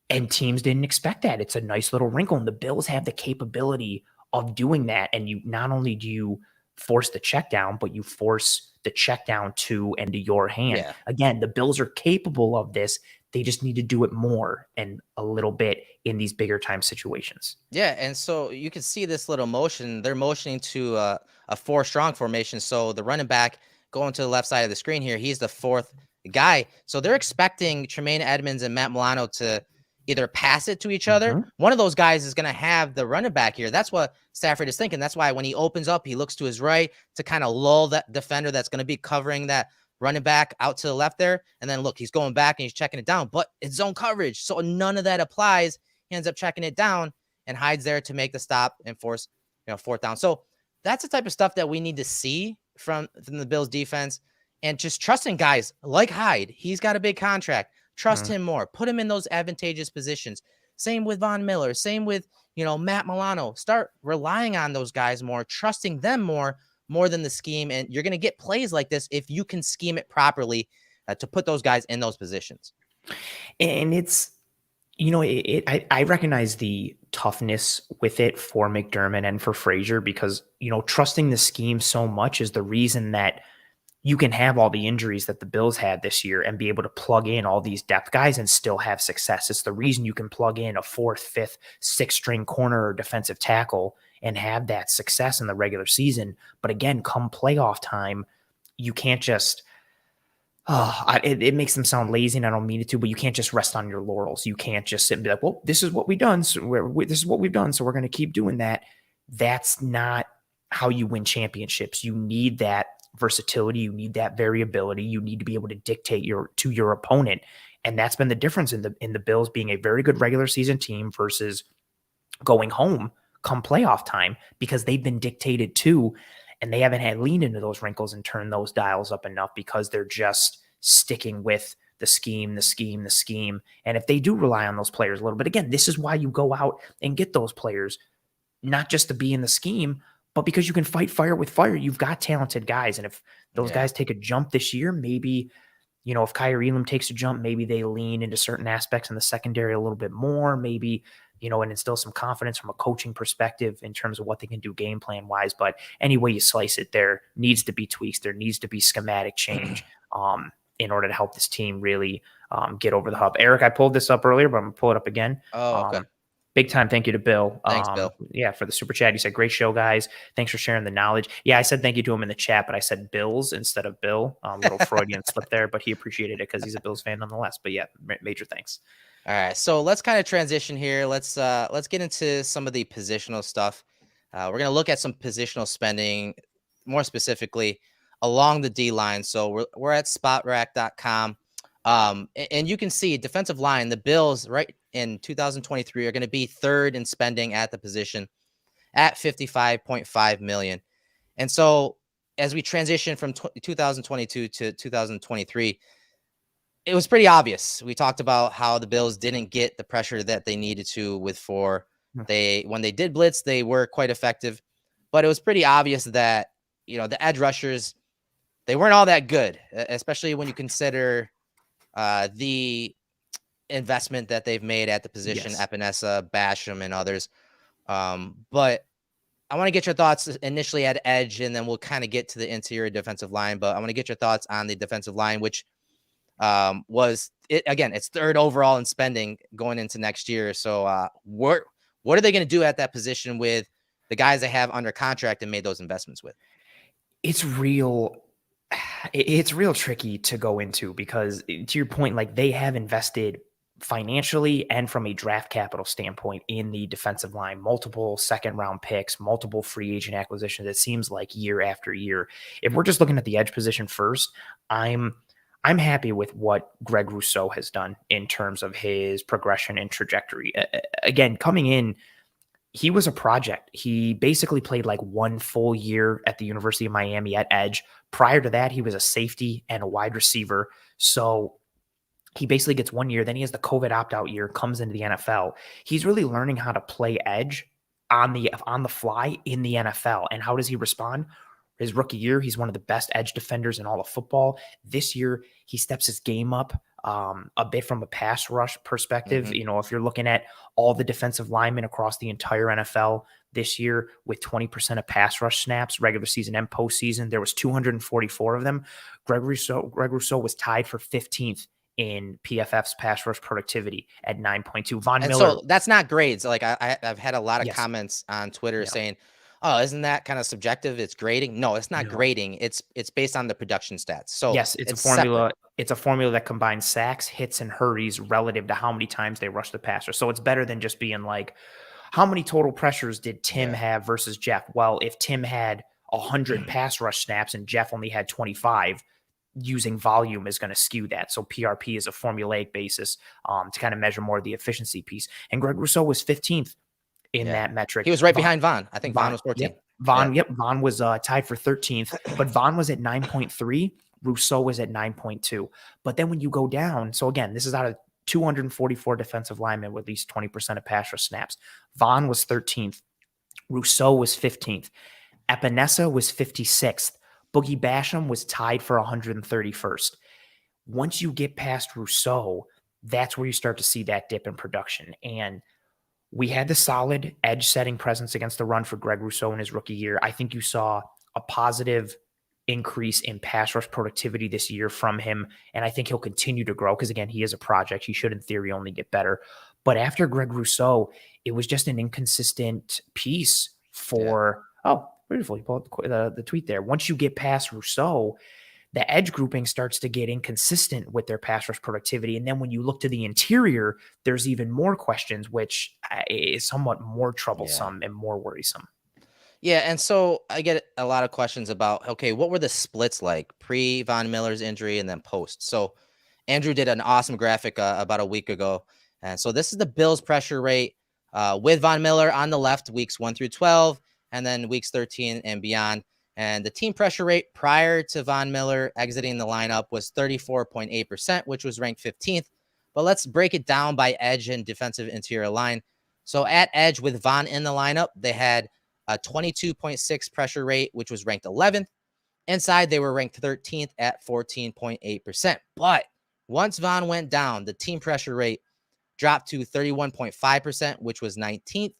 And teams didn't expect that. It's a nice little wrinkle. And the Bills have the capability of doing that. And you not only do you force the check down, but you force the check down to and to your hand.
Yeah.
Again, the Bills are capable of this. They just need to do it more and a little bit in these bigger time situations.
Yeah, and so you can see this little motion. They're motioning to a 4-strong formation. So the running back going to the left side of the screen here, he's the 4th guy. So they're expecting Tremaine Edmunds and Matt Milano to either pass it to each other. One of those guys is going to have the running back here. That's what Stafford is thinking. That's why when he opens up, he looks to his right to kind of lull that defender that's going to be covering that running back out to the left there. And then look, he's going back and he's checking it down, but it's zone coverage. So none of that applies. He ends up checking it down and hides there to make the stop and force, 4th down. So that's the type of stuff that we need to see from the Bills defense, and just trusting guys like Hyde. He's got a big contract. Trust him more. Put him in those advantageous positions. Same with Von Miller. Same with, Matt Milano. Start relying on those guys more, trusting them more than the scheme. And you're going to get plays like this if you can scheme it properly to put those guys in those positions.
And it's, I recognize the toughness with it for McDermott and for Frazier, because, trusting the scheme so much is the reason that you can have all the injuries that the Bills had this year and be able to plug in all these depth guys and still have success. It's the reason you can plug in a 4th, 5th, 6th string corner or defensive tackle and have that success in the regular season. But again, come playoff time, you can't just, it makes them sound lazy, and I don't mean it to, but you can't just rest on your laurels. You can't just sit and be like, well, this is what we've done. So this is what we've done. So we're going to keep doing that. That's not how you win championships. You need that versatility. You need that variability. You need to be able to dictate to your opponent. And that's been the difference in the Bills being a very good regular season team versus going home come playoff time, because they've been dictated to, and they haven't had leaned into those wrinkles and turned those dials up enough, because they're just sticking with the scheme. And if they do rely on those players a little bit, again, this is why you go out and get those players, not just to be in the scheme, but because you can fight fire with fire. You've got talented guys. And if those guys take a jump this year, maybe, if Kyer Elam takes a jump, maybe they lean into certain aspects in the secondary a little bit more, maybe, and instill some confidence from a coaching perspective in terms of what they can do game plan wise. But any way you slice it, there needs to be tweaks. There needs to be schematic change in order to help this team really get over the hump. Eric, I pulled this up earlier, but I'm going to pull it up again.
Oh, okay.
Big time thank you to Bill.
Thanks, Bill.
Yeah, for the super chat. He said, great show, guys. Thanks for sharing the knowledge. Yeah, I said thank you to him in the chat, but I said Bills instead of Bill. Little Freudian slip there, but he appreciated it because he's a Bills fan nonetheless. But yeah, major thanks.
All right, so let's kind of transition here. Let's get into some of the positional stuff. We're going to look at some positional spending, more specifically along the D line. So we're at spotrack.com. And you can see defensive line, the Bills right in 2023 are going to be 3rd in spending at the position at $55.5 million. And so as we transition from 2022 to 2023, it was pretty obvious. We talked about how the Bills didn't get the pressure that they needed to with 4. When they did blitz, they were quite effective, but it was pretty obvious that, the edge rushers, they weren't all that good, especially when you consider the investment that they've made at the position, Epinesa, Basham, and others. But I want to get your thoughts initially at edge, and then we'll kind of get to the interior defensive line. But I want to get your thoughts on the defensive line, which was it again, it's 3rd overall in spending going into next year. So what are they going to do at that position with the guys they have under contract and made those investments with?
It's real tricky to go into, because to your point, like, they have invested financially and from a draft capital standpoint in the defensive line, multiple second round picks, multiple free agent acquisitions. It seems like year after year. If we're just looking at the edge position first, I'm happy with what Greg Rousseau has done in terms of his progression and trajectory. Again, coming in, he was a project. He basically played like one full year at the University of Miami at edge. Prior to that, he was a safety and a wide receiver. So he basically gets 1 year. Then he has the COVID opt-out year, comes into the NFL. He's really learning how to play edge on the fly in the NFL. And how does he respond? His rookie year, he's one of the best edge defenders in all of football. This year, he steps his game up a bit from a pass rush perspective.
Mhm.
You know, if you're looking at all the defensive linemen across the entire NFL this year with 20% of pass rush snaps, regular season and postseason, there was 244 of them. Greg Rousseau was tied for 15th in PFF's pass rush productivity at 9.2. Von
And
Miller,
so that's not grades. Like I've had a lot of
yes,
comments on Twitter
yeah,
saying, "Oh, isn't that kind of subjective? It's grading." No, it's not
no.
grading. It's based on the production stats. So
Yes, it's a
it's separate.
formula. It's a formula that combines sacks, hits, and hurries relative to how many times they rush the passer. So it's better than just being like, how many total pressures did Tim
Yeah.
have versus Jeff? Well, if Tim had 100 pass rush snaps and Jeff only had 25, using volume is going to skew that. So PRP is a formulaic basis to kind of measure more of the efficiency piece. And Greg Rousseau was 15th in
Yeah.
that metric.
He was right behind Vaughn. I think Vaughn was 14. Yeah.
Vaughn was tied for 13th, but Vaughn was at 9.3. Rousseau was at 9.2. But then when you go down, so again, this is out of 244 defensive linemen with at least 20% of pass rush snaps. Vaughn was 13th. Rousseau was 15th. Epinesa was 56th. Boogie Basham was tied for 131st. Once you get past Rousseau, that's where you start to see that dip in production. And we had the solid edge setting presence against the run for Greg Rousseau in his rookie year. I think you saw a positive increase in pass rush productivity this year from him. And I think he'll continue to grow because, again, he is a project. He should, in theory, only get better. But after Greg Rousseau, it was just an inconsistent piece for, oh, beautiful. You pull up the tweet there. Once you get past Rousseau, the edge grouping starts to get inconsistent with their pass rush productivity. And then when you look to the interior, there's even more questions, which is somewhat more troublesome and more worrisome.
Yeah, and so I get a lot of questions about, okay, what were the splits like pre Von Miller's injury and then post? So Andrew did an awesome graphic about a week ago. And so this is the Bills pressure rate with Von Miller on the left, weeks 1 through 12, and then weeks 13 and beyond. And the team pressure rate prior to Von Miller exiting the lineup was 34.8%, which was ranked 15th. But let's break it down by edge and defensive interior line. So at edge with Von in the lineup, they had a 22.6 pressure rate, which was ranked 11th. Inside, they were ranked 13th at 14.8%. But once Von went down, the team pressure rate dropped to 31.5%, which was 19th.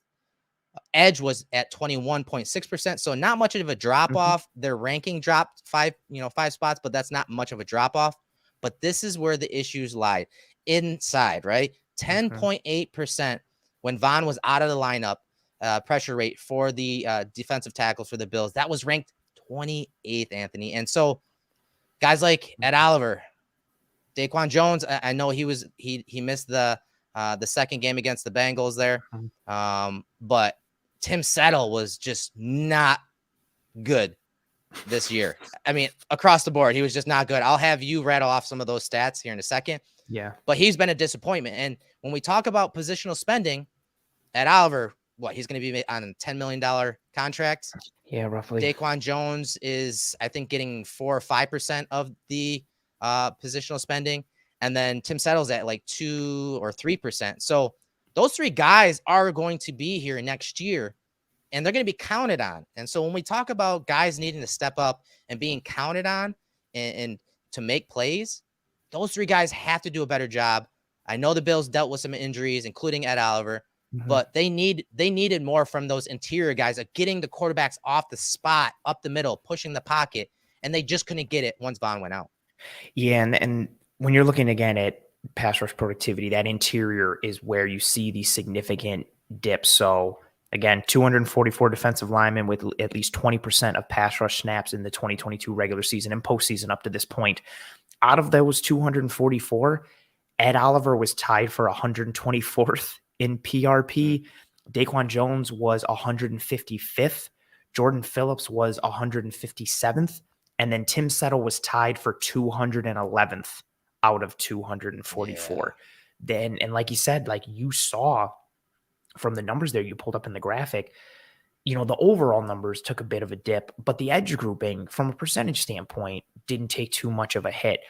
Edge was at 21.6%. So not much of a drop off. Their ranking dropped five spots, but that's not much of a drop off. But this is where the issues lie. Inside, right? 10.8% when Von was out of the lineup. Pressure rate for the defensive tackles for the Bills. That was ranked 28th, Anthony. And so guys like Ed Oliver, Daquan Jones, I know he missed the second game against the Bengals there. But Tim Settle was just not good this year. I mean, across the board, he was just not good. I'll have you rattle off some of those stats here in a second.
Yeah.
But he's been a disappointment. And when we talk about positional spending, Ed Oliver, he's going to be on a $10 million contract.
Yeah, roughly.
Daquan Jones is, I think, getting 4 or 5% of the positional spending. And then Tim Settle's at like 2 or 3%. So those three guys are going to be here next year and they're going to be counted on. And so when we talk about guys needing to step up and being counted on and to make plays, those three guys have to do a better job. I know the Bills dealt with some injuries, including Ed Oliver, but they needed more from those interior guys of getting the quarterbacks off the spot, up the middle, pushing the pocket, and they just couldn't get it once Von went out.
Yeah, and when you're looking again at pass rush productivity, that interior is where you see these significant dips. So again, 244 defensive linemen with at least 20% of pass rush snaps in the 2022 regular season and postseason up to this point. Out of those 244, Ed Oliver was tied for 124th in PRP. Daquan Jones was 155th. Jordan Phillips was 157th. And then Tim Settle was tied for 211th out of 244. Then, and like you said, like you saw from the numbers there you pulled up in the graphic, the overall numbers took a bit of a dip, but the edge grouping from a percentage standpoint didn't take too much of a hit.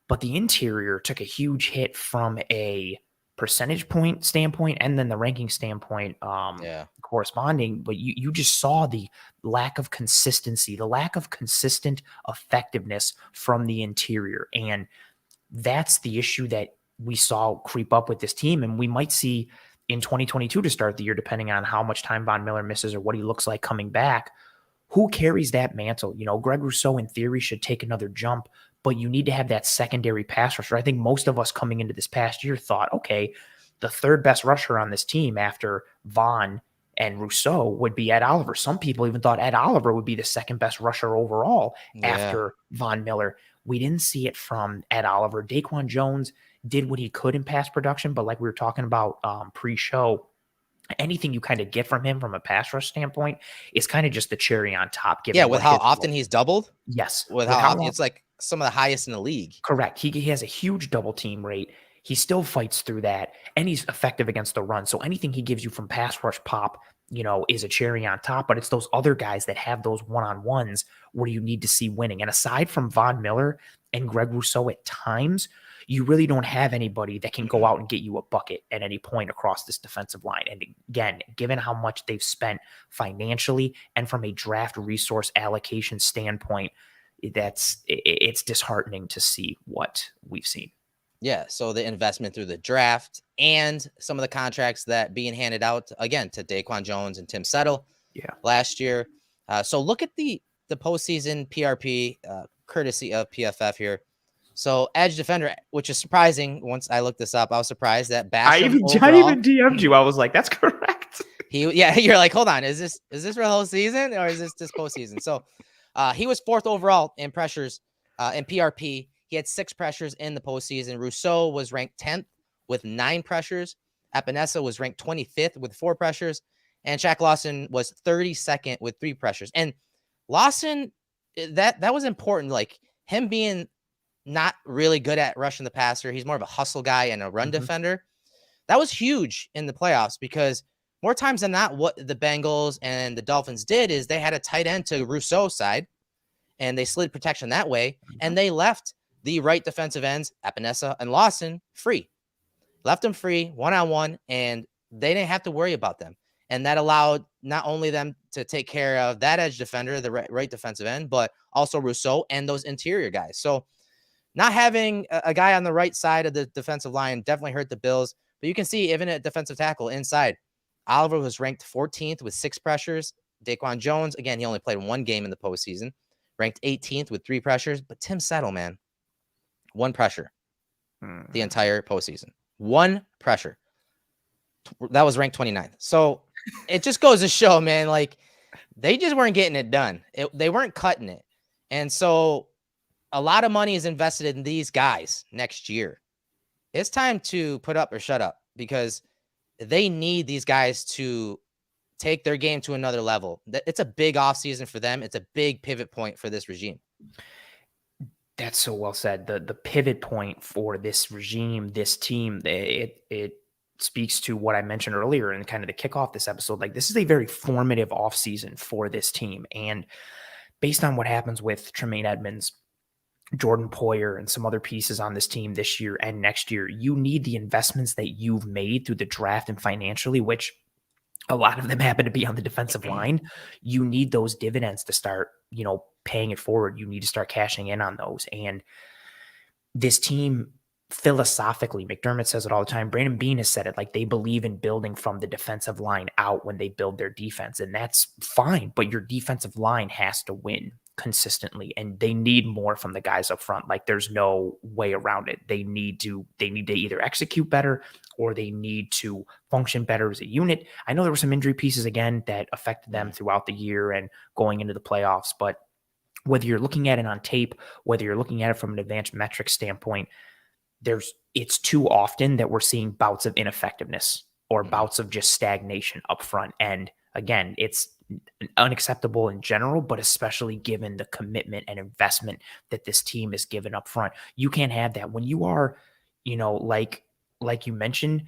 But the interior took a huge hit from a percentage point standpoint and then the ranking standpoint corresponding. But you just saw the lack of consistency, the lack of consistent effectiveness from the interior. And that's the issue that we saw creep up with this team. And we might see in 2022 to start the year, depending on how much time Von Miller misses or what he looks like coming back. Who carries that mantle? Greg Rousseau in theory should take another jump, but you need to have that secondary pass rusher. I think most of us coming into this past year thought, okay, the third best rusher on this team after Von and Rousseau would be Ed Oliver. Some people even thought Ed Oliver would be the second best rusher overall after Von Miller. We didn't see it from Ed Oliver. Daquan Jones did what he could in pass production, but like we were talking about pre-show, anything you kind of get from him from a pass rush standpoint is kind of just the cherry on top.
With how often he's doubled.
Yes.
With how often it's like some of the highest in the league.
Correct. He has a huge double team rate. He still fights through that, and he's effective against the run. So anything he gives you from pass rush pop, is a cherry on top, but it's those other guys that have those one-on-ones where you need to see winning. And aside from Von Miller and Greg Rousseau at times, you really don't have anybody that can go out and get you a bucket at any point across this defensive line. And again, given how much they've spent financially and from a draft resource allocation standpoint, it's disheartening to see what we've seen.
Yeah, so the investment through the draft and some of the contracts that being handed out, again, to Daquan Jones and Tim Settle last year. So look at the postseason PRP, courtesy of PFF here. So edge defender, which is surprising. Once I looked this up, I was surprised that Basham
I even DM'd you. I was like, that's correct.
You're like, hold on, is this real whole season or is this postseason? So he was 4th overall in pressures in PRP. He had 6 pressures in the postseason. Rousseau was ranked 10th with 9 pressures. Epinesa was ranked 25th with 4 pressures. And Shaq Lawson was 32nd with 3 pressures. And Lawson, that was important. Like him being not really good at rushing the passer. He's more of a hustle guy and a run defender. That was huge in the playoffs because more times than not, what the Bengals and the Dolphins did is they had a tight end to Rousseau's side and they slid protection that way. And they left the right defensive ends, Epinesa and Lawson, free. Left them free one-on-one, and they didn't have to worry about them. And that allowed not only them to take care of that edge defender, the right defensive end, but also Rousseau and those interior guys. So not having a guy on the right side of the defensive line definitely hurt the Bills. But you can see even at defensive tackle inside, Oliver was ranked 14th with 6 pressures. Daquan Jones, again, he only played 1 game in the postseason, ranked 18th with 3 pressures. But Tim Settle, man, 1 pressure the entire postseason. 1 pressure. That was ranked 29th. So it just goes to show, man, like they just weren't getting it done. They weren't cutting it. And so a lot of money is invested in these guys next year. It's time to put up or shut up because they need these guys to take their game to another level. It's a big offseason for them. It's a big pivot point for this regime.
That's so well said. The pivot point for this regime, this team, it speaks to what I mentioned earlier and kind of the kickoff this episode. Like this is a very formative offseason for this team. And based on what happens with Tremaine Edmunds, Jordan Poyer, and some other pieces on this team this year and next year, you need the investments that you've made through the draft and financially, which a lot of them happen to be on the defensive line. You need those dividends to start, paying it forward. You need to start cashing in on those. And this team, philosophically, McDermott says it all the time. Brandon Beane has said it, like they believe in building from the defensive line out when they build their defense. And that's fine, but your defensive line has to win consistently, and they need more from the guys up front. Like there's no way around it. They need to either execute better or they need to function better as a unit. I know there were some injury pieces again that affected them throughout the year and going into the playoffs, but whether you're looking at it on tape, whether you're looking at it from an advanced metrics standpoint, it's too often that we're seeing bouts of ineffectiveness or bouts of just stagnation up front. And again, it's unacceptable in general, but especially given the commitment and investment that this team is given up front. You can't have that when you are, like you mentioned.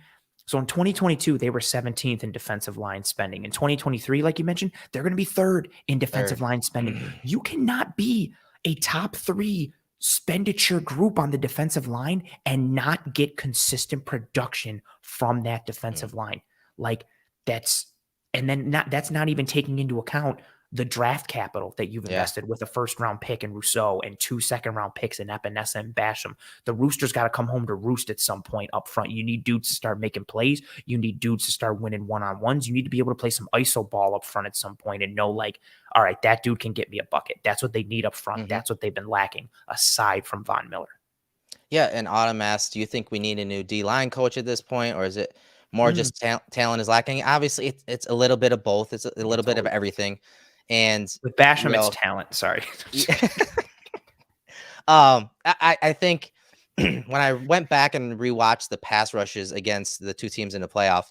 So in 2022, they were 17th in defensive line spending. In 2023, like you mentioned, they're going to be third in defensive line spending. You cannot be a top 3 expenditure group on the defensive line and not get consistent production from that defensive line. Like that's not even taking into account the draft capital that you've invested with a first-round pick in Rousseau and 2 second-round picks in Epinesa and Basham. The Roosters got to come home to roost at some point up front. You need dudes to start making plays. You need dudes to start winning one-on-ones. You need to be able to play some ISO ball up front at some point and know, like, all right, that dude can get me a bucket. That's what they need up front. That's what they've been lacking, aside from Von Miller.
Yeah, and Autumn asked, do you think we need a new D-line coach at this point, or is it more just talent is lacking? Obviously, it's a little bit of both. It's a little bit of everything. And
with Basham, it's talent. Sorry.
I think when I went back and rewatched the pass rushes against the 2 teams in the playoff,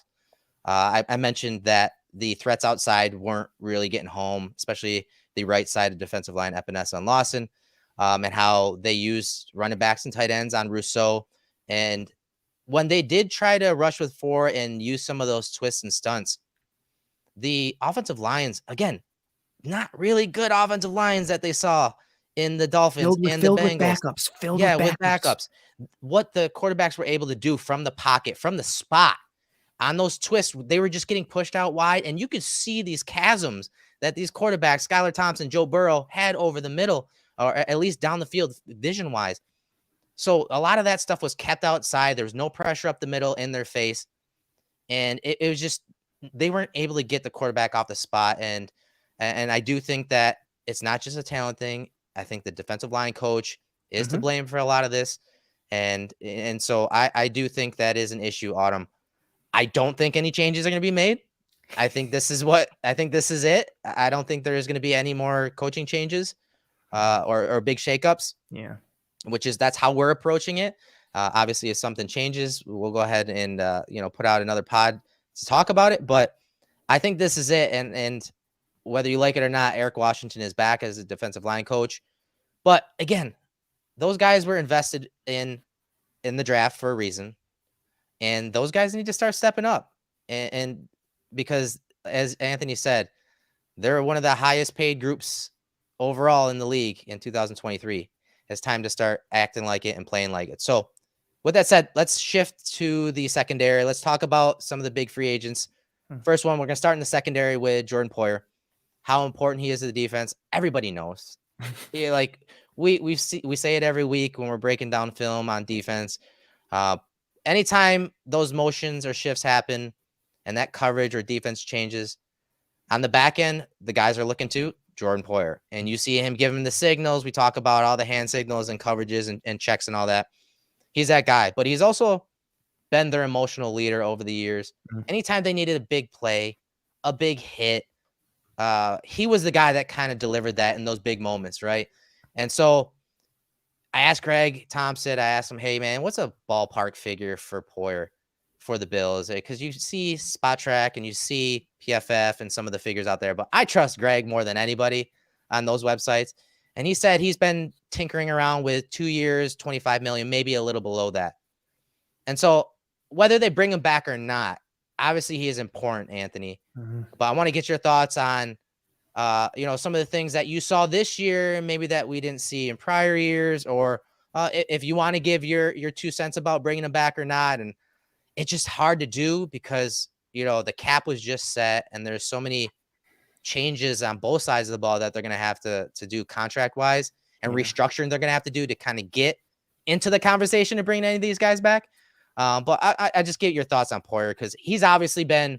I mentioned that the threats outside weren't really getting home, especially the right side of defensive line, Epinesa and Lawson, and how they used running backs and tight ends on Rousseau. And when they did try to rush with 4 and use some of those twists and stunts, the offensive lines, again, not really good offensive lines that they saw in the Dolphins and the Bengals. With backups. What the quarterbacks were able to do from the pocket, from the spot on those twists, they were just getting pushed out wide. And you could see these chasms that these quarterbacks, Skylar Thompson, Joe Burrow, had over the middle, or at least down the field vision-wise. So a lot of that stuff was kept outside. There was no pressure up the middle in their face. And it was just, they weren't able to get the quarterback off the spot. And I do think that it's not just a talent thing. I think the defensive line coach is to blame for a lot of this. And so I do think that is an issue, Autumn. I don't think any changes are going to be made. I think this is it. I don't think there is going to be any more coaching changes or big shakeups.
Yeah.
That's how we're approaching it. Obviously, if something changes, we'll go ahead and, put out another pod to talk about it. But I think this is it. And whether you like it or not, Eric Washington is back as a defensive line coach. But again, those guys were invested in the draft for a reason. And those guys need to start stepping up. And because, as Anthony said, they're one of the highest paid groups overall in the league in 2023. It's time to start acting like it and playing like it. So with that said, let's shift to the secondary. Let's talk about some of the big free agents. First one, we're going to start in the secondary with Jordan Poyer. How important he is to the defense, everybody knows. Like we say it every week when we're breaking down film on defense. Anytime those motions or shifts happen and that coverage or defense changes, on the back end, the guys are looking to Jordan Poyer. And you see him giving the signals. We talk about all the hand signals and coverages and checks and all that. He's that guy. But he's also been their emotional leader over the years. Anytime they needed a big play, a big hit, he was the guy that kind of delivered that in those big moments, right? And so I asked Greg Thompson, I asked him, hey, man, what's a ballpark figure for Poyer for the Bills? Because you see Spot Track and you see PFF and some of the figures out there, but I trust Greg more than anybody on those websites. And he said he's been tinkering around with 2 years, 25 million, maybe a little below that. And so whether they bring him back or not, obviously he is important, Anthony. But I want to get your thoughts on, some of the things that you saw this year, maybe that we didn't see in prior years, or if you want to give your 2 cents about bringing him back or not. And it's just hard to do because, the cap was just set and there's so many changes on both sides of the ball that they're going to have to do contract wise and restructuring they're going to have to do to kind of get into the conversation to bring any of these guys back. But I just get your thoughts on Poyer because he's obviously been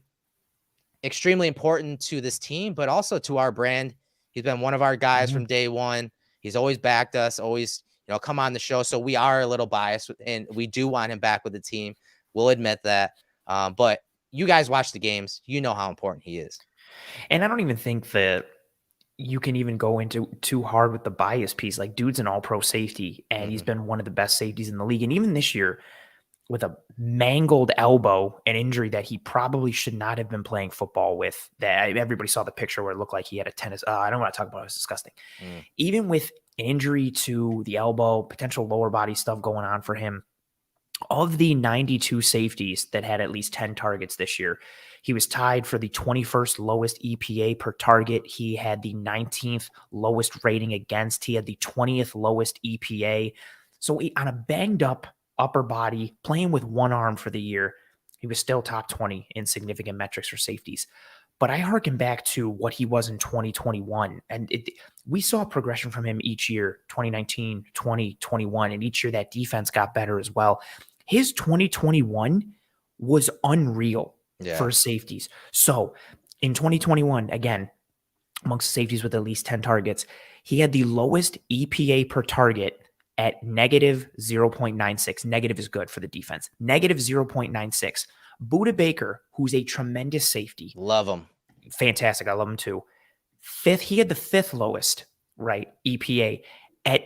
extremely important to this team, but also to our brand. He's been one of our guys from day one. He's always backed us, always, come on the show. So we are a little biased and we do want him back with the team. We'll admit that. But you guys watch the games. You know how important he is.
And I don't even think that, you can even go into too hard with the bias piece. Like, dude's an all-pro safety, and he's been one of the best safeties in the league. And even this year, with a mangled elbow, an injury that he probably should not have been playing football with, that everybody saw the picture where it looked like he had a tennis. I don't want to talk about it. It's disgusting. Even with an injury to the elbow, potential lower body stuff going on for him, of the 92 safeties that had at least 10 targets this year, he was tied for the 21st lowest EPA per target. He had the 19th lowest rating against. He had the 20th lowest EPA. So on a banged up upper body, playing with one arm for the year, he was still top 20 in significant metrics for safeties. But I harken back to what he was in 2021. And we saw progression from him each year, 2019, 2021. And each year that defense got better as well. His 2021 was unreal for safeties. So in 2021, again, amongst safeties with at least 10 targets, he had the lowest EPA per target at negative 0.96. Negative is good for the defense. Negative 0.96. Budda Baker, who's a tremendous safety.
Love him.
Fantastic. I love him too. He had the fifth lowest, right, EPA at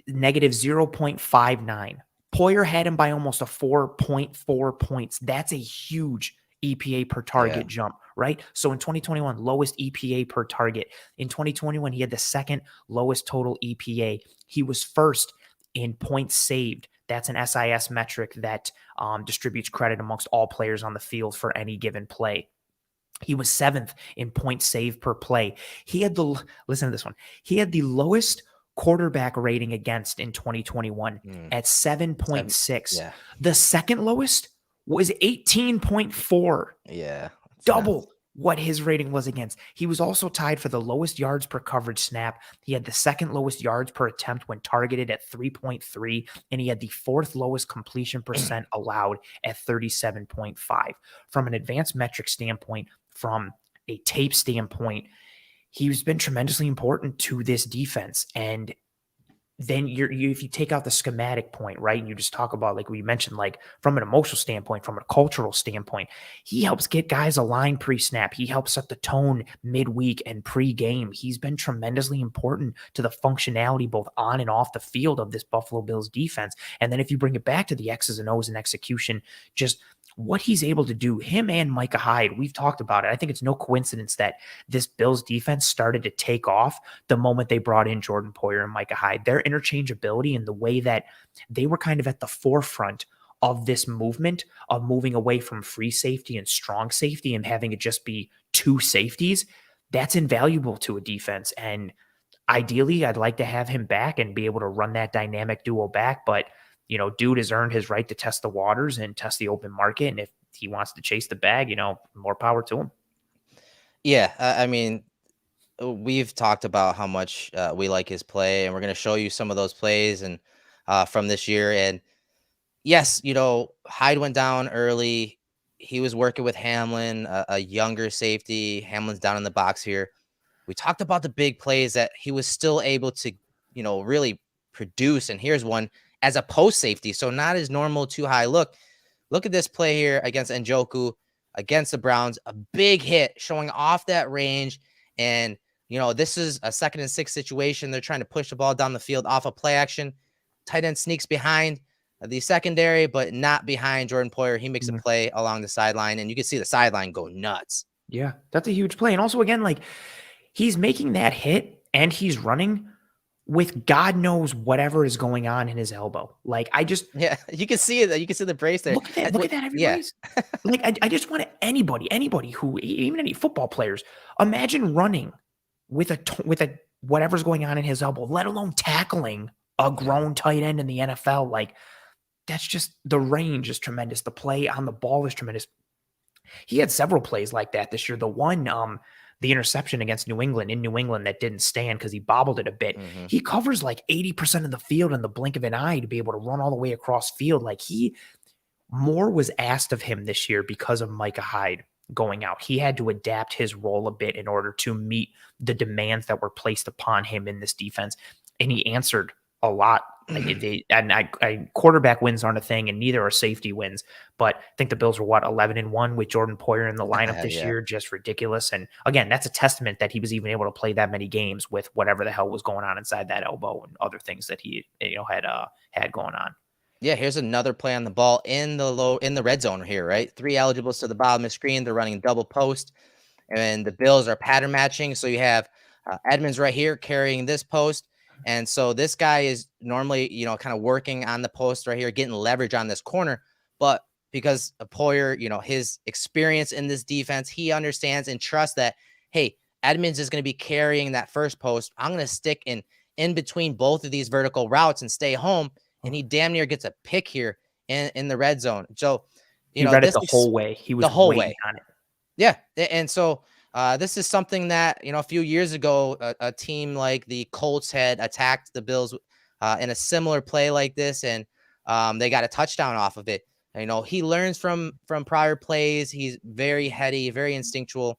negative 0.59. Poyer had him by almost a 4.4 points. That's a huge EPA per target jump, right? So in 2021, lowest EPA per target. In 2021, he had the second lowest total EPA. He was first in points saved. That's an SIS metric that distributes credit amongst all players on the field for any given play. He was seventh in points saved per play. Listen to this one. He had the lowest quarterback rating against in 2021 at 7.6.
Yeah.
The second lowest was 18.4.
Yeah.
Double what his rating was against. He was also tied for the lowest yards per coverage snap. He had the second lowest yards per attempt when targeted at 3.3, and he had the fourth lowest completion percent allowed at 37.5. From an advanced metric standpoint, from a tape standpoint, he's been tremendously important to this defense. And then if you take out the schematic point, right, and you just talk about, like we mentioned, like from an emotional standpoint, from a cultural standpoint, he helps get guys aligned pre-snap. He helps set the tone midweek and pre-game. He's been tremendously important to the functionality both on and off the field of this Buffalo Bills defense. And then if you bring it back to the X's and O's and execution, just what he's able to do, him and Micah Hyde, we've talked about it. I think it's no coincidence that this Bills defense started to take off the moment they brought in Jordan Poyer and Micah Hyde. Their interchangeability and the way that they were kind of at the forefront of this movement of moving away from free safety and strong safety and having it just be two safeties, that's invaluable to a defense. And ideally, I'd like to have him back and be able to run that dynamic duo back. But dude has earned his right to test the waters and test the open market. And if he wants to chase the bag, more power to him.
Yeah. I mean, we've talked about how much we like his play, and we're going to show you some of those plays and from this year. And yes, Hyde went down early. He was working with Hamlin, a younger safety. Hamlin's down in the box here. We talked about the big plays that he was still able to, really produce. And here's one as a post safety. So not his normal too high look. Look at this play here against Njoku, against the Browns, a big hit showing off that range. And, this is a 2nd and 6 situation. They're trying to push the ball down the field off of play action. Tight end sneaks behind the secondary, but not behind Jordan Poyer. He makes a play along the sideline, and you can see the sideline go nuts.
Yeah, that's a huge play. And also, again, like he's making that hit and he's running with God knows whatever is going on in his elbow. Like
you can see it. You can see the brace there.
Look at that, everybody's. Yeah. Like I just want anybody who, even any football players, imagine running with a whatever's going on in his elbow, let alone tackling a grown tight end in the NFL. Like that's just, the range is tremendous. The play on the ball is tremendous. He had several plays like that this year. The one, the interception against New England that didn't stand because he bobbled it a bit. He covers like 80% of the field in the blink of an eye to be able to run all the way across field. Like more was asked of him this year because of Micah Hyde going out. He had to adapt his role a bit in order to meet the demands that were placed upon him in this defense. And he answered a lot. Like I quarterback wins aren't a thing, and neither are safety wins. But I think the Bills were 11-1 with Jordan Poyer in the lineup this
Yeah.
year, just ridiculous. And again, that's a testament that he was even able to play that many games with whatever the hell was going on inside that elbow and other things that he had going on.
Yeah, here's another play on the ball in the red zone here, right? 3 eligibles to the bottom of the screen. They're running double post, and the Bills are pattern matching. So you have Edmunds right here carrying this post. And so this guy is normally, kind of working on the post right here, getting leverage on this corner. But because of Poyer, his experience in this defense, he understands and trusts that, hey, Edmunds is going to be carrying that first post. I'm going to stick in between both of these vertical routes and stay home. And he damn near gets a pick here in the red zone. So,
he read it the whole way. He was
the whole
waiting
way
on it.
Yeah. And so this is something that, a few years ago, a team like the Colts had attacked the Bills in a similar play like this, and they got a touchdown off of it. He learns from prior plays. He's very heady, very instinctual,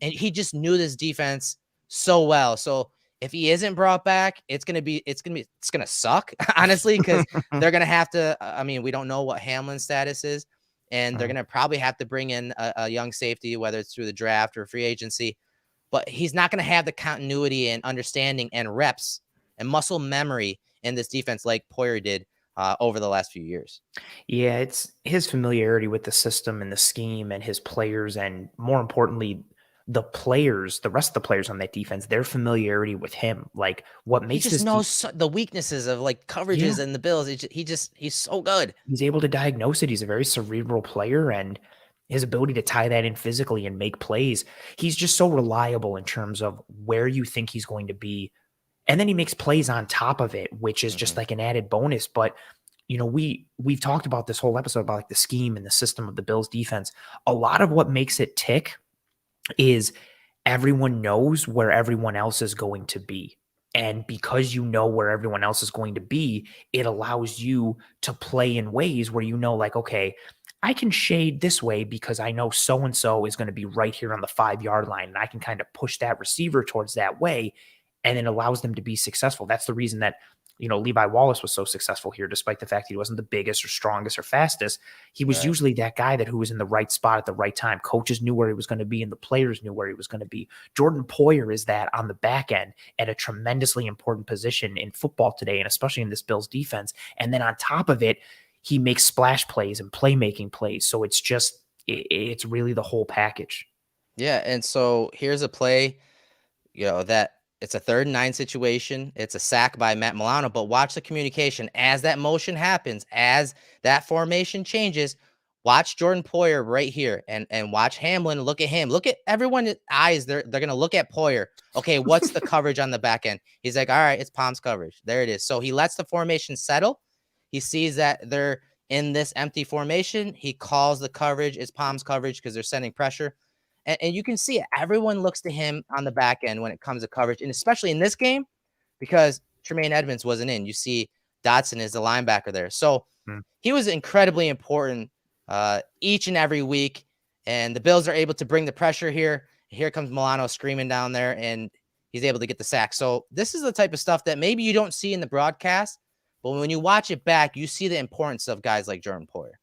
and he just knew this defense so well. So if he isn't brought back, it's gonna suck, honestly, because they're gonna have to. We don't know what Hamlin's status is. And they're going to probably have to bring in a young safety, whether it's through the draft or free agency. But he's not going to have the continuity and understanding and reps and muscle memory in this defense like Poyer did over the last few years.
Yeah, it's his familiarity with the system and the scheme and his players, and more importantly, the rest of the players on that defense, their familiarity with him. Like what makes
he just knows the weaknesses of like coverages and the Bills. He's so good.
He's able to diagnose it. He's a very cerebral player, and his ability to tie that in physically and make plays. He's just so reliable in terms of where you think he's going to be. And then he makes plays on top of it, which is just like an added bonus. But we've talked about this whole episode about like the scheme and the system of the Bills defense. A lot of what makes it tick is everyone knows where everyone else is going to be. And because you know where everyone else is going to be, it allows you to play in ways where like, okay, I can shade this way because I know so-and-so is going to be right here on the 5-yard line, and I can kind of push that receiver towards that way, and it allows them to be successful. That's the reason that Levi Wallace was so successful here, despite the fact he wasn't the biggest or strongest or fastest. He was usually that guy who was in the right spot at the right time. Coaches knew where he was going to be, and the players knew where he was going to be. Jordan Poyer is that on the back end at a tremendously important position in football today, and especially in this Bills defense. And then on top of it, he makes splash plays and playmaking plays. So it's really the whole package.
Yeah. And so here's a play, that it's a 3rd and 9 situation. It's a sack by Matt Milano, but watch the communication as that motion happens, as that formation changes. Watch Jordan Poyer right here and watch Hamlin. Look at him. Look at everyone's eyes. They're going to look at Poyer. Okay, what's the coverage on the back end? He's like, all right, it's Palms coverage. There it is. So he lets the formation settle. He sees that they're in this empty formation. He calls the coverage. It's Palms coverage because they're sending pressure. And you can see it. Everyone looks to him on the back end when it comes to coverage, and especially in this game because Tremaine Edmunds wasn't in. You see Dotson is the linebacker there. So he was incredibly important each and every week, and the Bills are able to bring the pressure here. Here comes Milano screaming down there, and he's able to get the sack. So this is the type of stuff that maybe you don't see in the broadcast, but when you watch it back, you see the importance of guys like Jordan Poyer.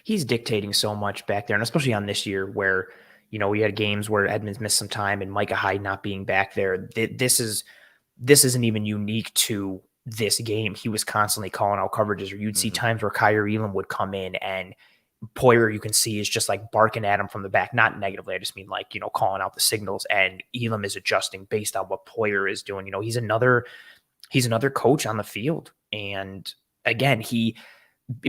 He's dictating so much back there, and especially on this year where we had games where Edmunds missed some time and Micah Hyde not being back there. This isn't even unique to this game. He was constantly calling out coverages, or you'd see times where Kyer Elam would come in and Poyer, you can see, is just like barking at him from the back, not negatively. I just mean like, calling out the signals, and Elam is adjusting based on what Poyer is doing. He's another coach on the field. And again,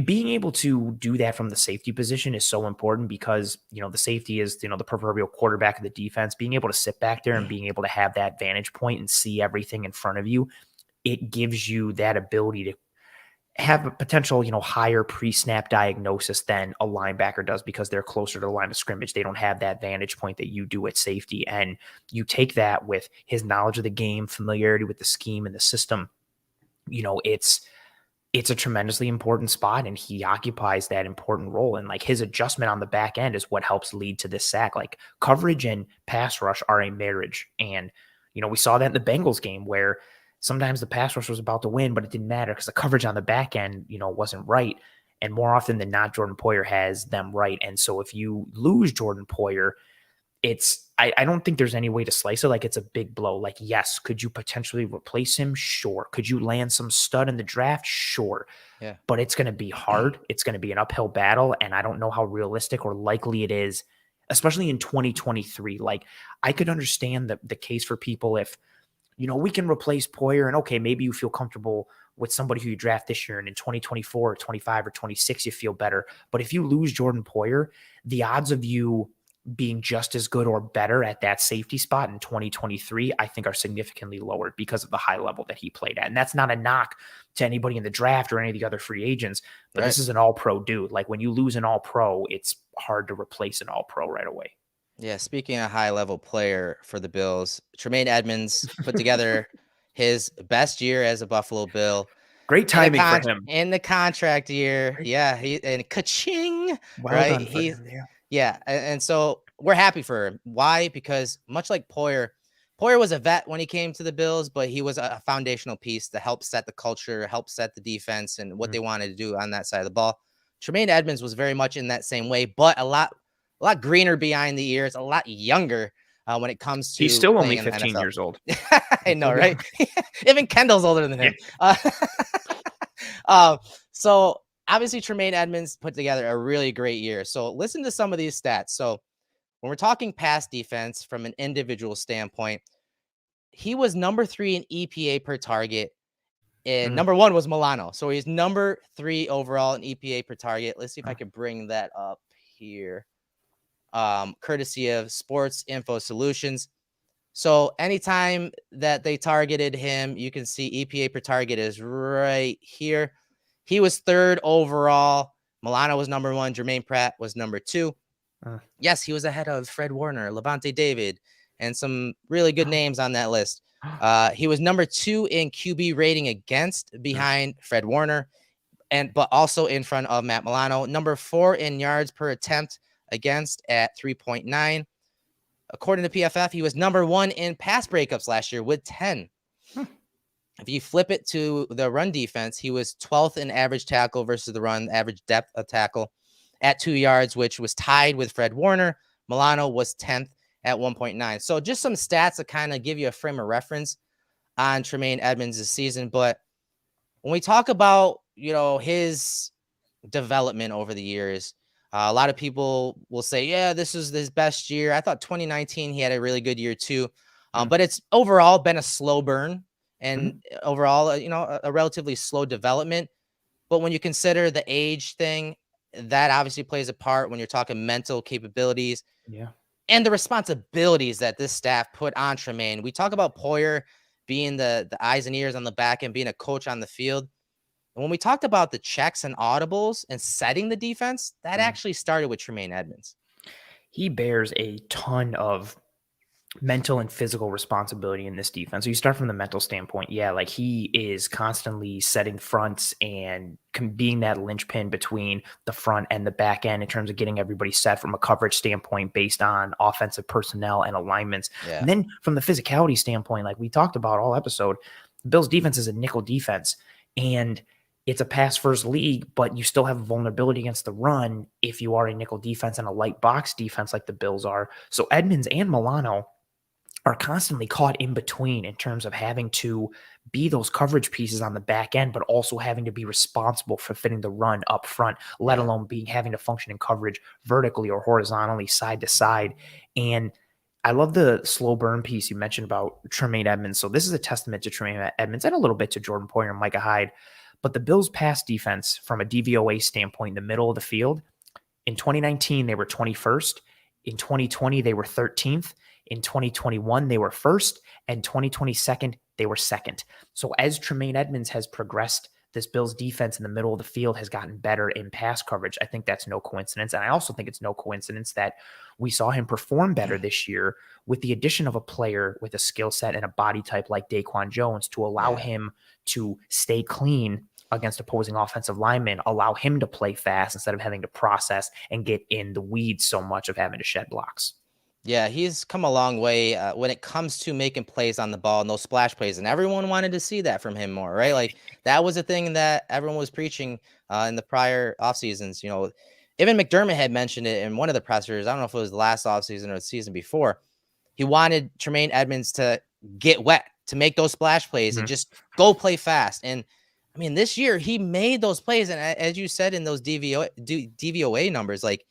being able to do that from the safety position is so important because, the safety is, the proverbial quarterback of the defense. Being able to sit back there and being able to have that vantage point and see everything in front of you, it gives you that ability to have a potential, higher pre-snap diagnosis than a linebacker does because they're closer to the line of scrimmage. They don't have that vantage point that you do at safety. And you take that with his knowledge of the game, familiarity with the scheme and the system, it's a tremendously important spot, and he occupies that important role. And like his adjustment on the back end is what helps lead to this sack. Like coverage and pass rush are a marriage. And, we saw that in the Bengals game where sometimes the pass rush was about to win, but it didn't matter because the coverage on the back end, wasn't right. And more often than not, Jordan Poyer has them right. And so if you lose Jordan Poyer, I don't think there's any way to slice it like it's a big blow. Like, yes, could you potentially replace him? Sure. Could you land some stud in the draft? Sure.
Yeah.
But it's going to be hard. It's going to be an uphill battle. And I don't know how realistic or likely it is, especially in 2023. Like, I could understand the case for people if, we can replace Poyer and okay, maybe you feel comfortable with somebody who you draft this year and in 2024 or 25 or 26, you feel better. But if you lose Jordan Poyer, the odds of you being just as good or better at that safety spot in 2023, I think are significantly lowered because of the high level that he played at. And that's not a knock to anybody in the draft or any of the other free agents, but This is an all-pro dude. Like when you lose an all-pro, it's hard to replace an all-pro right away.
Yeah, speaking of high-level player for the Bills, Tremaine Edmunds put together his best year as a Buffalo Bill.
Great timing for him.
In the contract year. Yeah, and ka-ching,
well
right?
Done for him,
yeah. And so we're happy for him. Why? Because much like Poyer was a vet when he came to the Bills, but he was a foundational piece to help set the culture, help set the defense and what they wanted to do on that side of the ball. Tremaine Edmunds was very much in that same way, but a lot greener behind the ears, a lot younger when it comes to
he's still only 15 years old.
I know, right? Even Kendall's older than him. So obviously Tremaine Edmunds put together a really great year. So listen to some of these stats. So when we're talking pass defense from an individual standpoint, he was number 3 in EPA per target. And number 1 was Milano. So he's number 3 overall in EPA per target. Let's see if I can bring that up here. Courtesy of Sports Info Solutions. So anytime that they targeted him, you can see EPA per target is right here. He was 3rd overall. Milano was number 1. Jermaine Pratt was number 2. Yes, he was ahead of Fred Warner, Levante David, and some really good names on that list. He was number 2 in QB rating against behind Fred Warner, but also in front of Matt Milano. Number 4 in yards per attempt against at 3.9. According to PFF, he was number 1 in pass breakups last year with 10. If you flip it to the run defense, he was 12th in average tackle versus the run, average depth of tackle at 2 yards, which was tied with Fred Warner. Milano was 10th at 1.9. So just some stats to kind of give you a frame of reference on Tremaine Edmunds this season. But when we talk about, his development over the years, a lot of people will say, yeah, this is his best year. I thought 2019, he had a really good year too. But it's overall been a slow burn and overall, a relatively slow development. But when you consider the age thing, that obviously plays a part when you're talking mental capabilities and the responsibilities that this staff put on Tremaine. We talk about Poyer being the eyes and ears on the back and being a coach on the field. And when we talked about the checks and audibles and setting the defense, that actually started with Tremaine Edmunds.
He bears a ton of mental and physical responsibility in this defense. So you start from the mental standpoint. Yeah, like he is constantly setting fronts and being that linchpin between the front and the back end in terms of getting everybody set from a coverage standpoint based on offensive personnel and alignments. And then from the physicality standpoint, like we talked about all episode, the Bills defense is a nickel defense and it's a pass first league, but you still have vulnerability against the run if you are a nickel defense and a light box defense like the Bills are. So Edmunds and Milano are constantly caught in between in terms of having to be those coverage pieces on the back end, but also having to be responsible for fitting the run up front, let alone having to function in coverage vertically or horizontally, side to side. And I love the slow burn piece you mentioned about Tremaine Edmunds. So this is a testament to Tremaine Edmunds and a little bit to Jordan Poyer and Micah Hyde. But the Bills' pass defense from a DVOA standpoint in the middle of the field, in 2019, they were 21st. In 2020, they were 13th. In 2021, they were 1st. And 2022, they were 2nd. So as Tremaine Edmunds has progressed, this Bills defense in the middle of the field has gotten better in pass coverage. I think that's no coincidence. And I also think it's no coincidence that we saw him perform better this year with the addition of a player with a skill set and a body type like Daquan Jones to allow him to stay clean against opposing offensive linemen, allow him to play fast instead of having to process and get in the weeds so much of having to shed blocks.
Yeah, he's come a long way when it comes to making plays on the ball and those splash plays, and everyone wanted to see that from him more, right? Like that was a thing that everyone was preaching in the prior off seasons. Even McDermott had mentioned it in one of the pressers. I don't know if it was the last off season or the season before. He wanted Tremaine Edmunds to get wet, to make those splash plays, and just go play fast. And I mean, this year he made those plays, and as you said in those DVOA numbers, like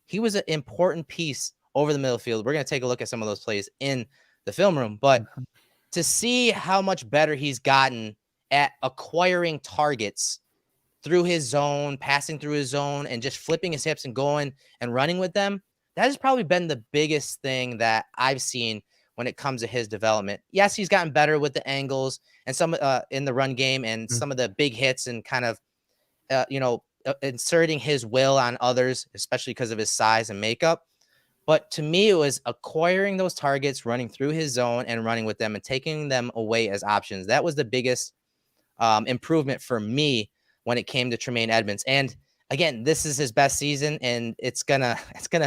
he was an important piece over the middle field. We're going to take a look at some of those plays in the film room, but to see how much better he's gotten at acquiring targets through his zone, passing through his zone, and just flipping his hips and going and running with them, that has probably been the biggest thing that I've seen when it comes to his development. Yes, he's gotten better with the angles and some in the run game and some of the big hits and kind of, inserting his will on others, especially because of his size and makeup. But to me, it was acquiring those targets, running through his zone and running with them and taking them away as options. That was the biggest improvement for me when it came to Tremaine Edmunds. And again, this is his best season, and it's gonna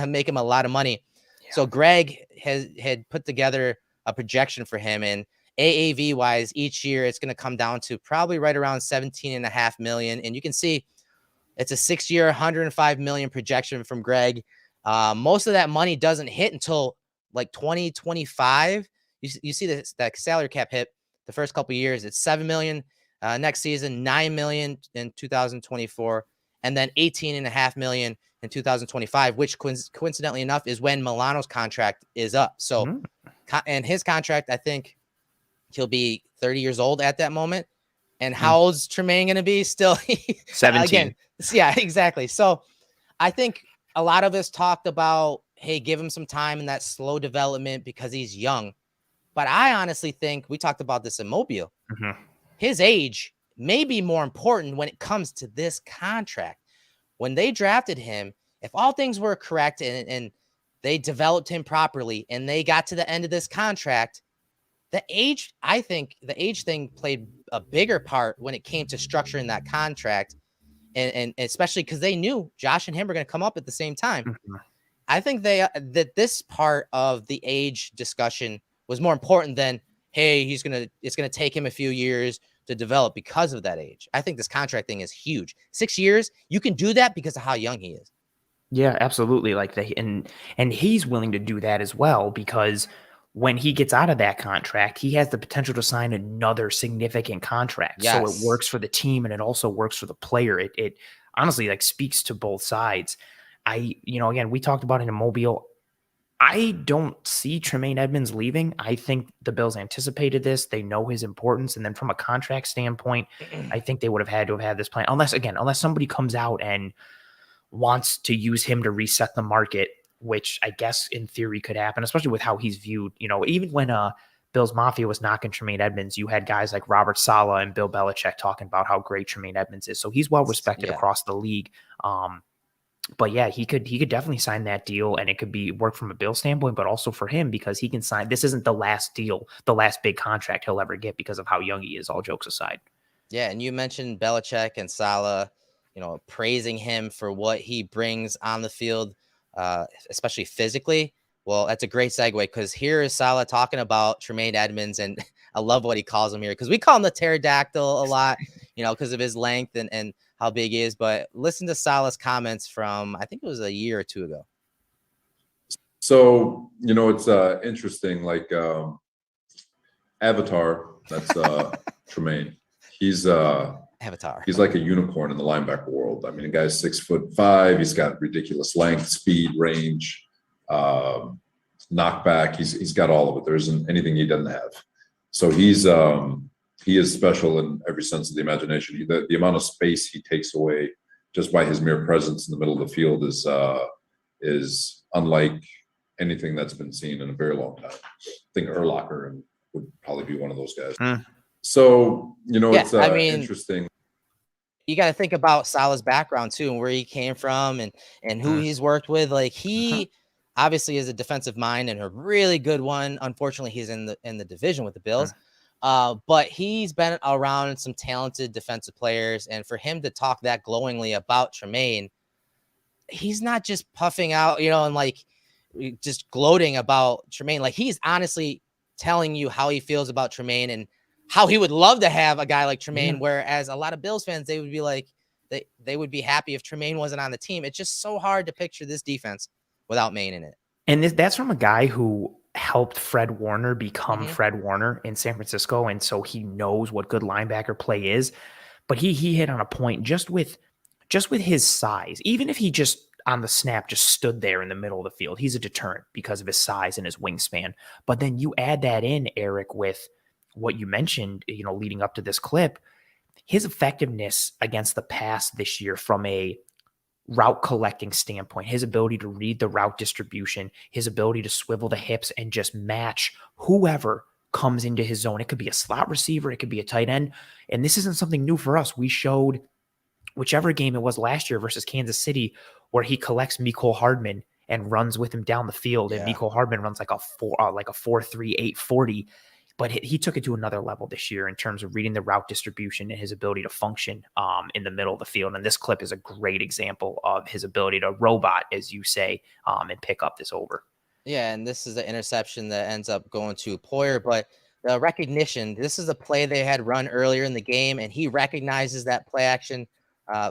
make him a lot of money. Yeah. So Greg had put together a projection for him, and AAV wise, each year it's gonna come down to probably right around 17.5 million. And you can see it's a 6-year, 105 million projection from Greg. Most of that money doesn't hit until like 2025. You see that salary cap hit the first couple of years. It's 7 million next season, 9 million in 2024, and then 18.5 million in 2025, which coincidentally enough is when Milano's contract is up. So, and his contract, I think he'll be 30 years old at that moment. And how old's Tremaine going to be? Still
17.
Again, yeah, exactly. So I think a lot of us talked about, hey, give him some time in that slow development because he's young. But I honestly think we talked about this in Mobile. His age may be more important when it comes to this contract. When they drafted him, if all things were correct and they developed him properly and they got to the end of this contract, I think the age thing played a bigger part when it came to structuring that contract. And especially because they knew Josh and him were going to come up at the same time. I think that this part of the age discussion was more important than, hey, it's going to take him a few years to develop because of that age. I think this contract thing is huge. 6 years, you can do that because of how young he is.
Yeah, absolutely. And he's willing to do that as well, because when he gets out of that contract, he has the potential to sign another significant contract.
Yes.
So it works for the team and it also works for the player. It honestly speaks to both sides. Again, we talked about it in Mobile. I don't see Tremaine Edmunds leaving. I think the Bills anticipated this. They know his importance. And then from a contract standpoint, I think they would have had to have had this plan. Unless somebody comes out and wants to use him to reset the market, which I guess in theory could happen, especially with how he's viewed. Even when Bills Mafia was knocking Tremaine Edmunds, you had guys like Robert Saleh and Bill Belichick talking about how great Tremaine Edmunds is. So he's well respected across the league. But yeah, he could definitely sign that deal, and it could work from a Bill standpoint, but also for him because he can sign. This isn't the last deal, the last big contract he'll ever get because of how young he is. All jokes aside. Yeah,
and you mentioned Belichick and Saleh, praising him for what he brings on the field, especially physically. Well, that's a great segue because here is Saleh talking about Tremaine Edmunds, and I love what he calls him here because we call him the pterodactyl a lot, because of his length and how big he is. But listen to Saleh's comments from, I think it was a year or two ago.
So, it's interesting, like Avatar, that's Tremaine. He's
Avatar.
He's like a unicorn in the linebacker world. I mean, the guy's 6'5". He's got ridiculous length, speed, range, knockback. He's got all of it. There isn't anything he doesn't have. So he is special in every sense of the imagination. The amount of space he takes away just by his mere presence in the middle of the field is unlike anything that's been seen in a very long time. I think Urlacher would probably be one of those guys. So, it's interesting.
You got to think about Saleh's background too, and where he came from and who he's worked with. Like he obviously is a defensive mind and a really good one. Unfortunately, he's in the division with the Bills. But he's been around some talented defensive players. And for him to talk that glowingly about Tremaine, he's not just puffing out, and just gloating about Tremaine. Like, he's honestly telling you how he feels about Tremaine and how he would love to have a guy like Tremaine. Whereas a lot of Bills fans, they would be like, they would be happy if Tremaine wasn't on the team. It's just so hard to picture this defense without Maine in it.
And that's from a guy who helped Fred Warner become Fred Warner in San Francisco. And so he knows what good linebacker play is. But he hit on a point just with his size. Even if he just on the snap just stood there in the middle of the field, he's a deterrent because of his size and his wingspan. But then you add that in, Erik, with what you mentioned, leading up to this clip, his effectiveness against the pass this year from a route collecting standpoint, his ability to read the route distribution, his ability to swivel the hips and just match whoever comes into his zone. It could be a slot receiver, it could be a tight end. And this isn't something new for us. We showed whichever game it was last year versus Kansas City, where he collects Mecole Hardman and runs with him down the field. And Mecole Hardman runs like a 4.3 840. But he took it to another level this year in terms of reading the route distribution and his ability to function in the middle of the field. And this clip is a great example of his ability to robot, as you say, and pick up this over.
Yeah, and this is the interception that ends up going to Poyer. But the recognition, this is a play they had run earlier in the game, and he recognizes that play action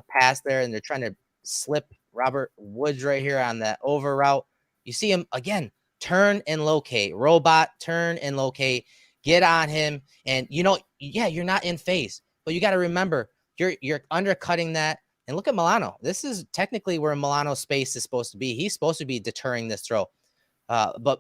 pass there, and they're trying to slip Robert Woods right here on that over route. You see him, again, turn and locate. Robot, turn and locate. Get on him, and you're not in phase, but you got to remember you're undercutting that. And look at Milano. This is technically where Milano's space is supposed to be. He's supposed to be deterring this throw. But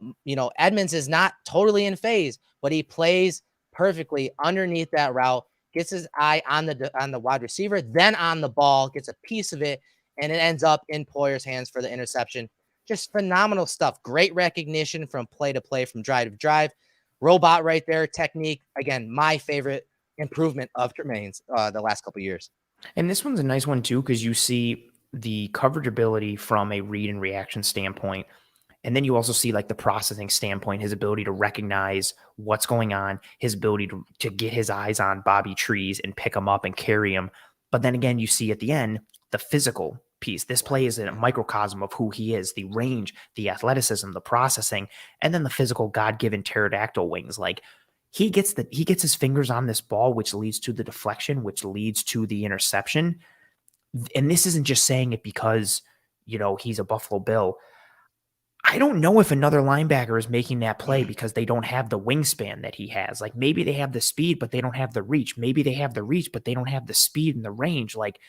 Edmunds is not totally in phase, but he plays perfectly underneath that route, gets his eye on the wide receiver, then on the ball, gets a piece of it, and it ends up in Poyer's hands for the interception. Just phenomenal stuff. Great recognition from play to play, from drive to drive. Robot right there, technique. Again, my favorite improvement of Tremaine's the last couple of years.
And this one's a nice one too, because you see the coverage ability from a read and reaction standpoint. And then you also see like the processing standpoint, his ability to recognize what's going on, his ability to get his eyes on Bobby Trees and pick him up and carry him. But then again, you see at the end, the physical piece. This play is a microcosm of who he is, the range, the athleticism, the processing, and then the physical God-given pterodactyl wings. Like he gets his fingers on this ball, which leads to the deflection, which leads to the interception. And this isn't just saying it because, he's a Buffalo Bill. I don't know if another linebacker is making that play because they don't have the wingspan that he has. Like maybe they have the speed, but they don't have the reach. Maybe they have the reach, but they don't have the speed and the range. Like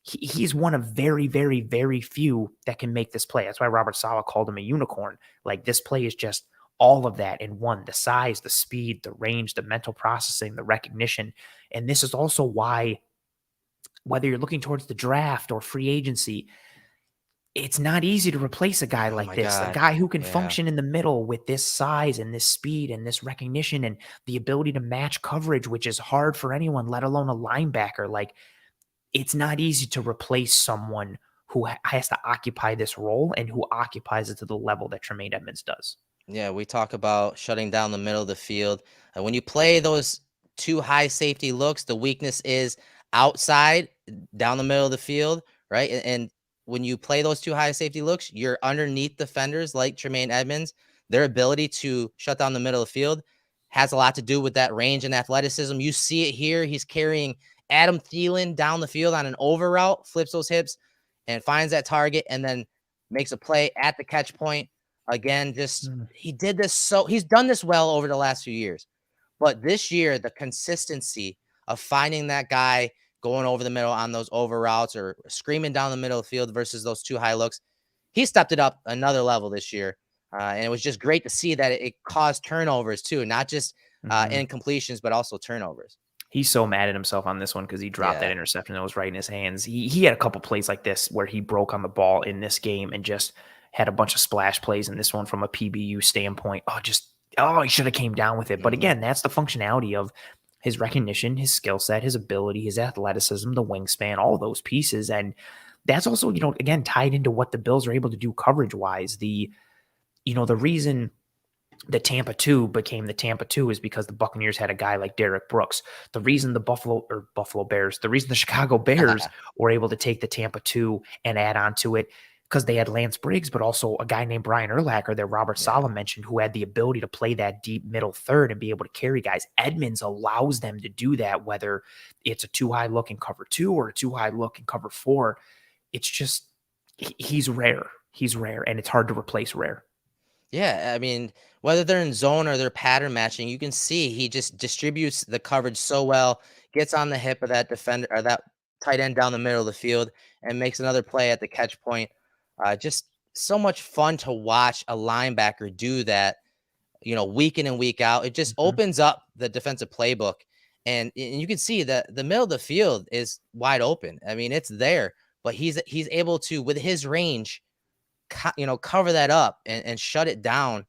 he's one of very, very, very few that can make this play. That's why Robert Saleh called him a unicorn. Like this play is just all of that in one: the size, the speed, the range, the mental processing, the recognition. And this is also why, whether you're looking towards the draft or free agency, it's not easy to replace a guy like this, a guy who can function in the middle with this size and this speed and this recognition and the ability to match coverage, which is hard for anyone, let alone a linebacker. Like it's not easy to replace someone who has to occupy this role and who occupies it to the level that Tremaine Edmunds does.
Yeah, we talk about shutting down the middle of the field. When you play those two high safety looks, the weakness is outside, down the middle of the field, right? And when you play those two high safety looks, you're underneath defenders like Tremaine Edmunds. Their ability to shut down the middle of the field has a lot to do with that range and athleticism. You see it here. He's carrying Adam Thielen down the field on an over route, flips those hips and finds that target, and then makes a play at the catch point. Again, he's done this well over the last few years. But this year, the consistency of finding that guy going over the middle on those over routes or screaming down the middle of the field versus those two high looks, he stepped it up another level this year. And it was just great to see that it caused turnovers too, not just incompletions, but also turnovers.
He's so mad at himself on this one because he dropped that interception that was right in his hands. He had a couple plays like this where he broke on the ball in this game and just had a bunch of splash plays in this one from a PBU standpoint. He should have came down with it. But again, that's the functionality of his recognition, his skill set, his ability, his athleticism, the wingspan, all those pieces. And that's also, again, tied into what the Bills are able to do coverage-wise. The reason the Tampa 2 became the Tampa 2 is because the Buccaneers had a guy like Derek Brooks. The reason the Chicago Bears were able to take the Tampa 2 and add on to it, because they had Lance Briggs, but also a guy named Brian Urlacher that Robert Saleh mentioned, who had the ability to play that deep middle third and be able to carry guys. Edmunds allows them to do that, whether it's a too high look in cover 2 or a too high look in cover 4. It's just, he's rare. He's rare, and it's hard to replace rare.
Yeah, I mean, whether they're in zone or they're pattern matching, you can see he just distributes the coverage so well, gets on the hip of that defender or that tight end down the middle of the field, and makes another play at the catch point. Just so much fun to watch a linebacker do that, week in and week out. It just opens up the defensive playbook, and you can see that the middle of the field is wide open. I mean, it's there, but he's able to, with his range, cover that up and shut it down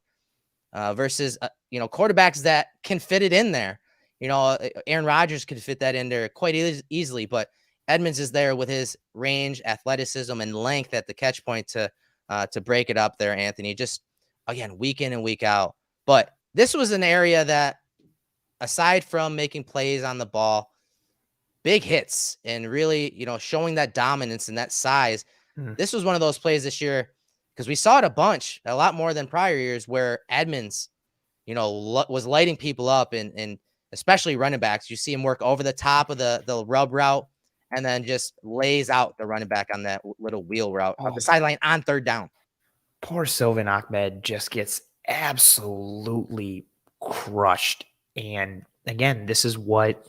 versus, quarterbacks that can fit it in there. Aaron Rodgers could fit that in there quite easily, but Edmunds is there with his range, athleticism, and length at the catch point to break it up there, Anthony. Just, again, week in and week out. But this was an area that, aside from making plays on the ball, big hits and really, showing that dominance and that size, this was one of those plays this year, because we saw it a lot more than prior years, where Edmunds, was lighting people up, and especially running backs. You see him work over the top of the rub route and then just lays out the running back on that little wheel route up the sideline on third down.
Poor Sylvan Ahmed just gets absolutely crushed. And again, this is what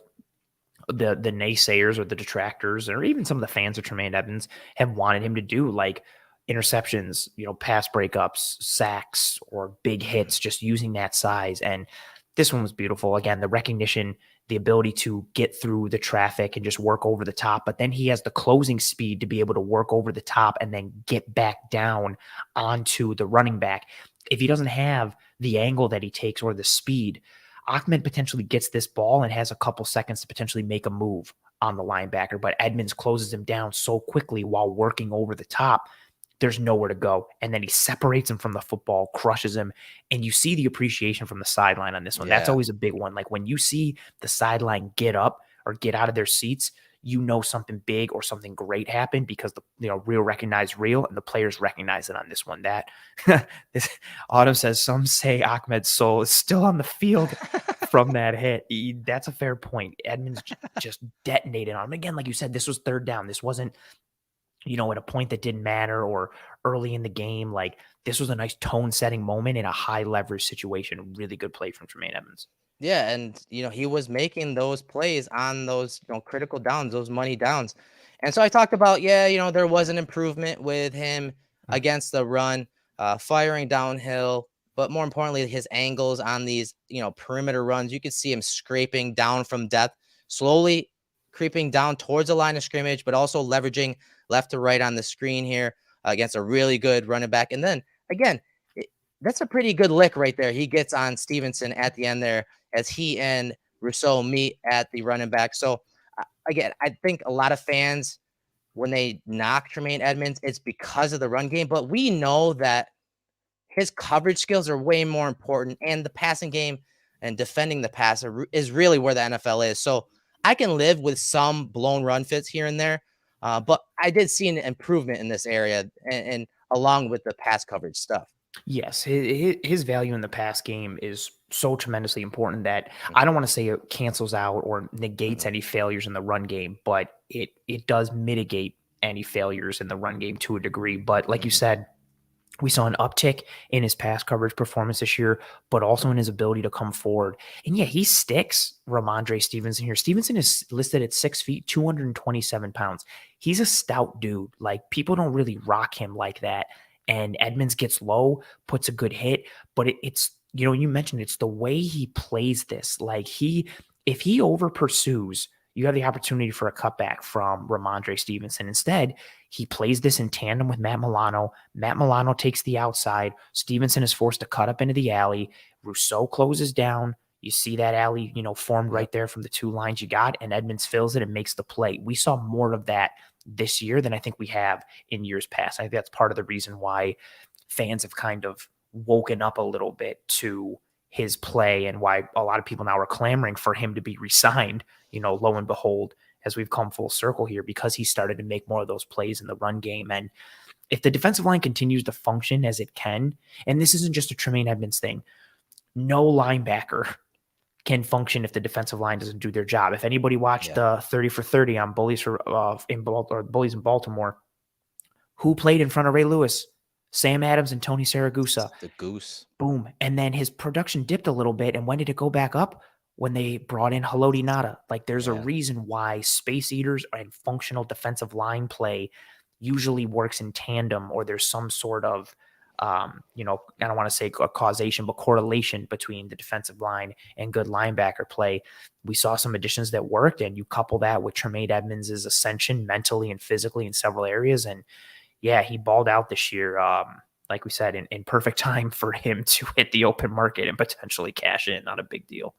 the naysayers or the detractors, or even some of the fans of Tremaine Edmunds, have wanted him to do, like interceptions, pass breakups, sacks, or big hits, just using that size. And this one was beautiful. Again, the recognition, the ability to get through the traffic and just work over the top, but then he has the closing speed to be able to work over the top and then get back down onto the running back. If he doesn't have the angle that he takes or the speed, Ahmed potentially gets this ball and has a couple seconds to potentially make a move on the linebacker, but Edmunds closes him down so quickly while working over the top. There's nowhere to go. And then he separates him from the football, crushes him. And you see the appreciation from the sideline on this one. That's always a big one. Like when you see the sideline get up or get out of their seats, something big or something great happened, because the real recognize real, and the players recognize it on this one. That this Autumn says, some say Ahmed's soul is still on the field from that hit. That's a fair point. Edmunds just detonated on him. Again, like you said, this was third down. This wasn't, at a point that didn't matter or early in the game. Like, this was a nice tone setting moment in a high leverage situation. Really good play from Tremaine Edmunds.
Yeah. And, he was making those plays on those, critical downs, those money downs. And so I talked about, there was an improvement with him against the run, firing downhill, but more importantly, his angles on these, perimeter runs. You could see him scraping down from depth, slowly creeping down towards the line of scrimmage, but also leveraging left to right on the screen here against a really good running back. And then again, that's a pretty good lick right there. He gets on Stevenson at the end there as he and Rousseau meet at the running back. So again, I think a lot of fans, when they knock Tremaine Edmunds, it's because of the run game, but we know that his coverage skills are way more important, and the passing game and defending the pass is really where the NFL is. So I can live with some blown run fits here and there, but I did see an improvement in this area, and along with the pass coverage stuff.
Yes, his value in the pass game is so tremendously important that I don't want to say it cancels out or negates any failures in the run game, but it does mitigate any failures in the run game to a degree. But like you said, we saw an uptick in his pass coverage performance this year, but also in his ability to come forward. And yeah, he sticks Ramondre Stevenson here. Stevenson is listed at 6 feet, 227 pounds. He's a stout dude. Like, people don't really rock him like that. And Edmunds gets low, puts a good hit, but it's, you mentioned it's the way he plays this. Like, if he over pursues, you have the opportunity for a cutback from Ramondre Stevenson. Instead, he plays this in tandem with Matt Milano. Matt Milano takes the outside. Stevenson is forced to cut up into the alley. Rousseau closes down. You see that alley, formed right there from the two lines you got, and Edmunds fills it and makes the play. We saw more of that this year than I think we have in years past. I think that's part of the reason why fans have kind of woken up a little bit to his play, and why a lot of people now are clamoring for him to be re-signed, lo and behold, as we've come full circle here, because he started to make more of those plays in the run game. And if the defensive line continues to function as it can, and this isn't just a Tremaine Edmunds thing, no linebacker can function if the defensive line doesn't do their job. If anybody watched 30 for 30 on Bullies Bullies in Baltimore, who played in front of Ray Lewis? Sam Adams and Tony Saragusa.
The Goose.
Boom. And then his production dipped a little bit. And when did it go back up? When they brought in Haloti Nada. Like, there's a reason why space eaters and functional defensive line play usually works in tandem, or there's some sort of I don't want to say a causation, but correlation between the defensive line and good linebacker play. We saw some additions that worked, and you couple that with Tremaine Edmunds' ascension mentally and physically in several areas. And yeah, he balled out this year. Like we said, in perfect time for him to hit the open market and potentially cash in. Not a big deal.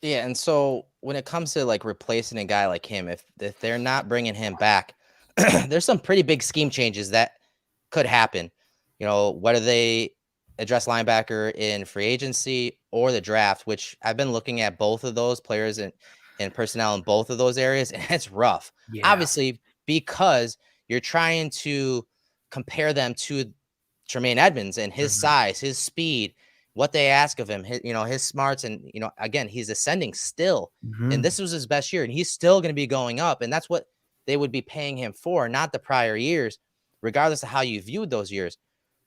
Yeah. And so when it comes to like replacing a guy like him, if they're not bringing him back, there's some pretty big scheme changes that could happen. Whether they address linebacker in free agency or the draft, which I've been looking at both of those players and personnel in both of those areas, and it's rough. Yeah. Obviously, because you're trying to compare them to Tremaine Edmunds and his size, his speed, what they ask of him, his smarts, and again, he's ascending still, and this was his best year, and he's still going to be going up, and that's what they would be paying him for, not the prior years, regardless of how you viewed those years.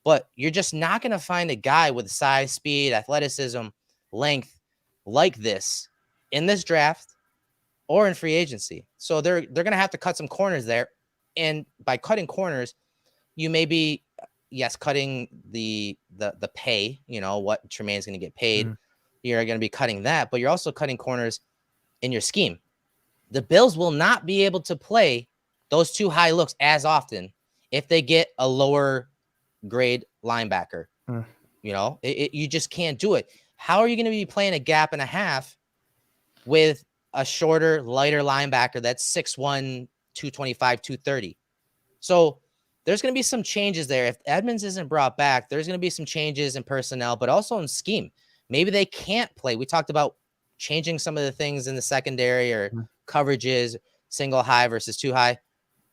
But you're just not going to find a guy with size, speed, athleticism, length like this in this draft or in free agency. So they're going to have to cut some corners there. And by cutting corners, you may be, cutting the pay, what Tremaine's going to get paid. You're going to be cutting that, but you're also cutting corners in your scheme. The Bills will not be able to play those two high looks as often if they get a lower grade linebacker. You just can't do it. How are you going to be playing a gap and a half with a shorter, lighter linebacker that's 6'1", 225, 230? So there's going to be some changes there. If Edmunds isn't brought back, there's going to be some changes in personnel, but also in scheme. Maybe they can't play. We talked about changing some of the things in the secondary or coverages, single high versus two high.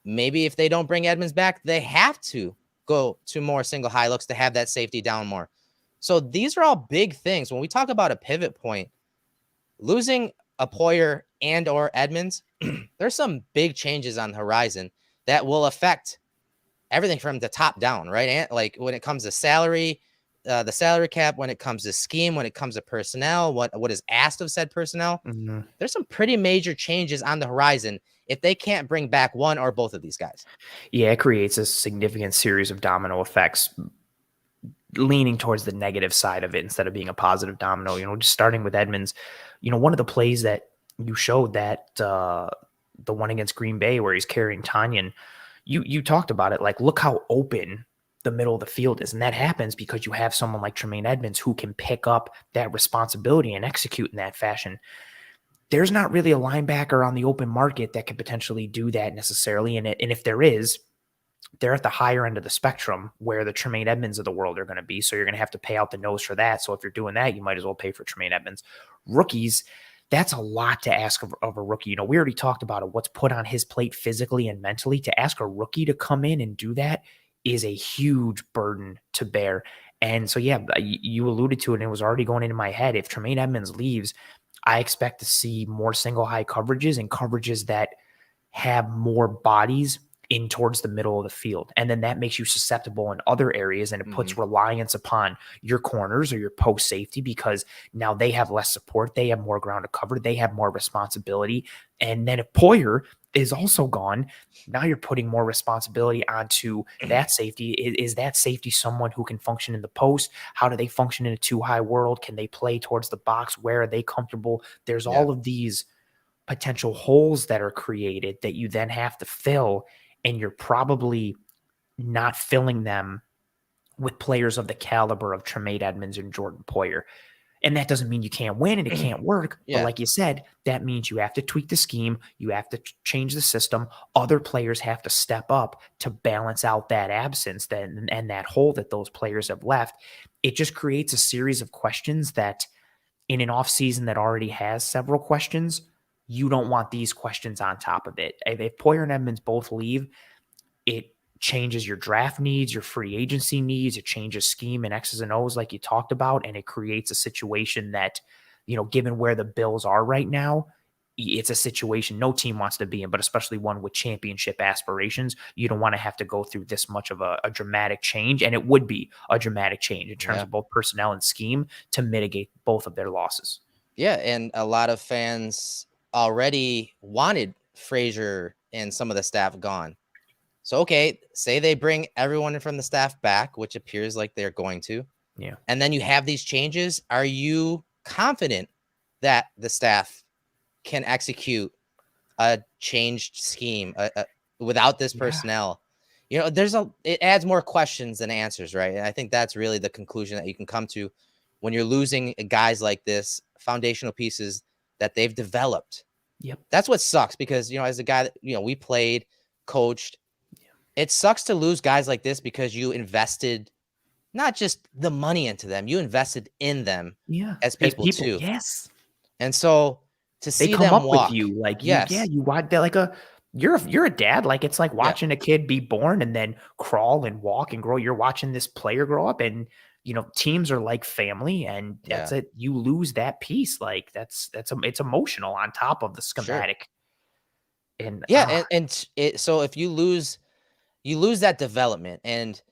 Maybe if they don't bring Edmunds back, they have to go to more single high looks to have that safety down more. So these are all big things. When we talk about a pivot point, losing a Poyer and or Edmunds, there's some big changes on the horizon that will affect everything from the top down, right? And like when it comes to salary, the salary cap, when it comes to scheme, when it comes to personnel, what is asked of said personnel, there's some pretty major changes on the horizon if they can't bring back one or both of these guys.
Yeah, it creates a significant series of domino effects leaning towards the negative side of it instead of being a positive domino. Just starting with Edmunds, one of the plays that you showed, that the one against Green Bay where he's carrying Tanyan, you talked about it. Like, look how open the middle of the field is. And that happens because you have someone like Tremaine Edmunds who can pick up that responsibility and execute in that fashion. There's not really a linebacker on the open market that could potentially do that necessarily. And if there is, they're at the higher end of the spectrum where the Tremaine Edmunds of the world are going to be. So you're going to have to pay out the nose for that. So if you're doing that, you might as well pay for Tremaine Edmunds. Rookies, that's a lot to ask of a rookie. We already talked about it, what's put on his plate physically and mentally. To ask a rookie to come in and do that is a huge burden to bear. And so, yeah, you alluded to it, and it was already going into my head. If Tremaine Edmunds leaves, I expect to see more single high coverages and coverages that have more bodies in towards the middle of the field. And then that makes you susceptible in other areas, and it puts reliance upon your corners or your post safety because now they have less support. They have more ground to cover. They have more responsibility. And then if Poyer is also gone, now you're putting more responsibility onto that safety. Is that safety someone who can function in the post? How do they function in a too high world? Can they play towards the box? Where are they comfortable? There's all of these potential holes that are created that you then have to fill, and you're probably not filling them with players of the caliber of Tremaine Edmunds and Jordan Poyer. And that doesn't mean you can't win and it can't work. But like you said, that means you have to tweak the scheme. You have to change the system. Other players have to step up to balance out that absence and that hole that those players have left. It just creates a series of questions that in an offseason that already has several questions, you don't want these questions on top of it. If Poyer and Edmunds both leave, it changes your draft needs, your free agency needs. It changes scheme and X's and O's like you talked about. And it creates a situation that, given where the Bills are right now, it's a situation no team wants to be in, but especially one with championship aspirations. You don't want to have to go through this much of a dramatic change. And it would be a dramatic change in terms of both personnel and scheme to mitigate both of their losses.
Yeah. And a lot of fans already wanted Frazier and some of the staff gone. So, okay, say they bring everyone from the staff back, which appears like they're going to.
Yeah.
And then you have these changes. Are you confident that the staff can execute a changed scheme without this personnel? It adds more questions than answers, right? And I think that's really the conclusion that you can come to when you're losing guys like this, foundational pieces that they've developed.
Yep. That's
what sucks because, as a guy that, we played, coached, it sucks to lose guys like this because you invested not just the money into them, you invested in them as people too.
Yes.
And so to see
they come
them
up
walk,
with you like,
yes.
you watch that like you're a dad. Like it's like watching a kid be born and then crawl and walk and grow. You're watching this player grow up, and teams are like family, and that's it. You lose that piece. Like it's emotional on top of the schematic.
Sure. And so if you lose that development, and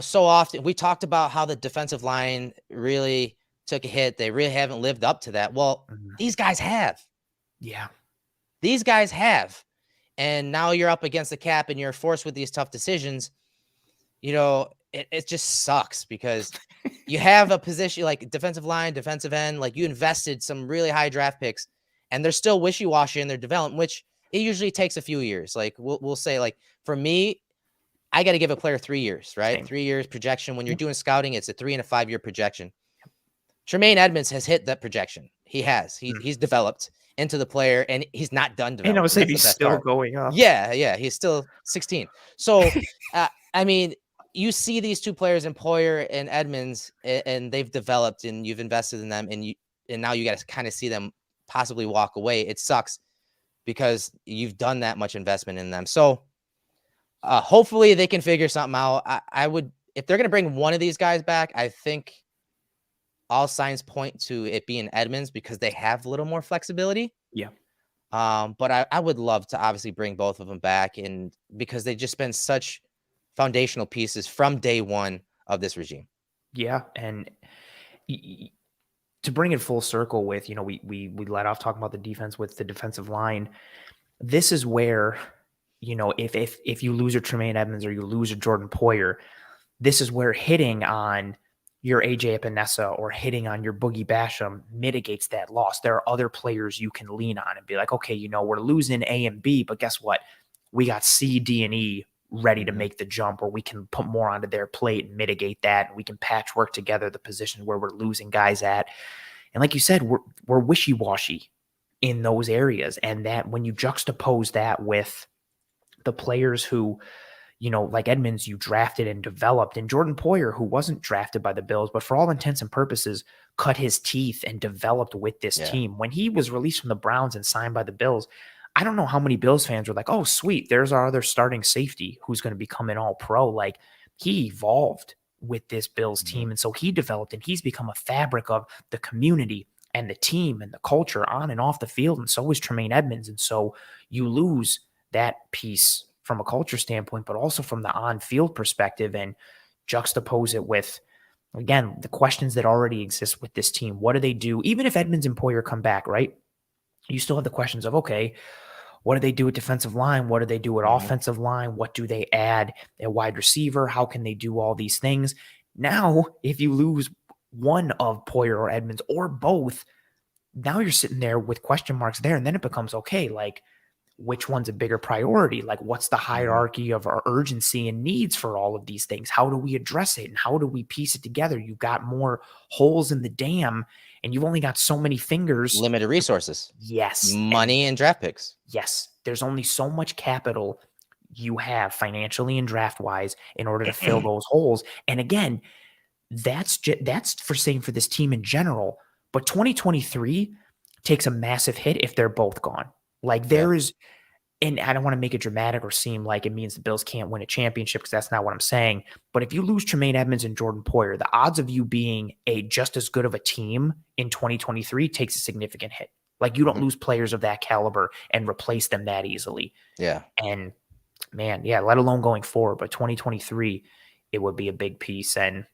so often we talked about how the defensive line really took a hit. They really haven't lived up to that. Well, these guys have.
Yeah.
These guys have. And now you're up against the cap and you're forced with these tough decisions. It just sucks because you have a position like defensive line, defensive end, like you invested some really high draft picks and they're still wishy-washy in their development, which it usually takes a few years. Like we'll say, like for me, I got to give a player 3 years, right? Same. 3 years projection. When you're doing scouting, it's a 3 and a 5 year projection. Tremaine Edmunds has hit that projection. He has. He's developed into the player, and he's not done developing.
He's still going up.
Yeah. He's still 16. So, I mean, you see these two players in Poyer and Edmunds, and they've developed, and you've invested in them, and now you got to kind of see them possibly walk away. It sucks because you've done that much investment in them. So, hopefully they can figure something out. I would, if they're going to bring one of these guys back, I think all signs point to it being Edmunds because they have a little more flexibility.
Yeah.
But I would love to obviously bring both of them back, and because they've just been such foundational pieces from day one of this regime.
Yeah. And to bring it full circle with, we let off talking about the defense with the defensive line. This is where, if you lose a Tremaine Edmunds or you lose a Jordan Poyer, this is where hitting on your AJ Epinesa or hitting on your Boogie Basham mitigates that loss. There are other players you can lean on and be like, okay, we're losing A and B, but guess what? We got C, D, and E ready to make the jump, or we can put more onto their plate and mitigate that. And we can patchwork together the positions where we're losing guys at. And like you said, we're wishy-washy in those areas. And that when you juxtapose that with the players who, like Edmunds, you drafted and developed, and Jordan Poyer, who wasn't drafted by the Bills, but for all intents and purposes, cut his teeth and developed with this team. When he was released from the Browns and signed by the Bills, I don't know how many Bills fans were like, oh, sweet, there's our other starting safety who's going to become an all-pro. Like, he evolved with this Bills team, and so he developed, and he's become a fabric of the community and the team and the culture on and off the field, and so is Tremaine Edmunds. And so you lose that piece from a culture standpoint, but also from the on-field perspective, and juxtapose it with, again, the questions that already exist with this team. What do they do? Even if Edmunds and Poyer come back, right? You still have the questions of, okay, what do they do at defensive line? What do they do at offensive line? What do they add at wide receiver? How can they do all these things? Now, if you lose one of Poyer or Edmunds or both, now you're sitting there with question marks there. And then it becomes, okay, like, which one's a bigger priority? Like, what's the hierarchy of our urgency and needs for all of these things? How do we address it? And how do we piece it together? You've got more holes in the dam, and you've only got so many fingers.
Limited resources.
Yes.
Money and draft picks.
Yes. There's only so much capital you have financially and draft-wise in order to fill those holes. And again, that's for saying for this team in general. But 2023 takes a massive hit if they're both gone. Like, there is and I don't want to make it dramatic or seem like it means the Bills can't win a championship, because that's not what I'm saying. But if you lose Tremaine Edmunds and Jordan Poyer, the odds of you being a just as good of a team in 2023 takes a significant hit. Like, you don't lose players of that caliber and replace them that easily.
Yeah.
And man, yeah, let alone going forward. But 2023, it would be a big piece. And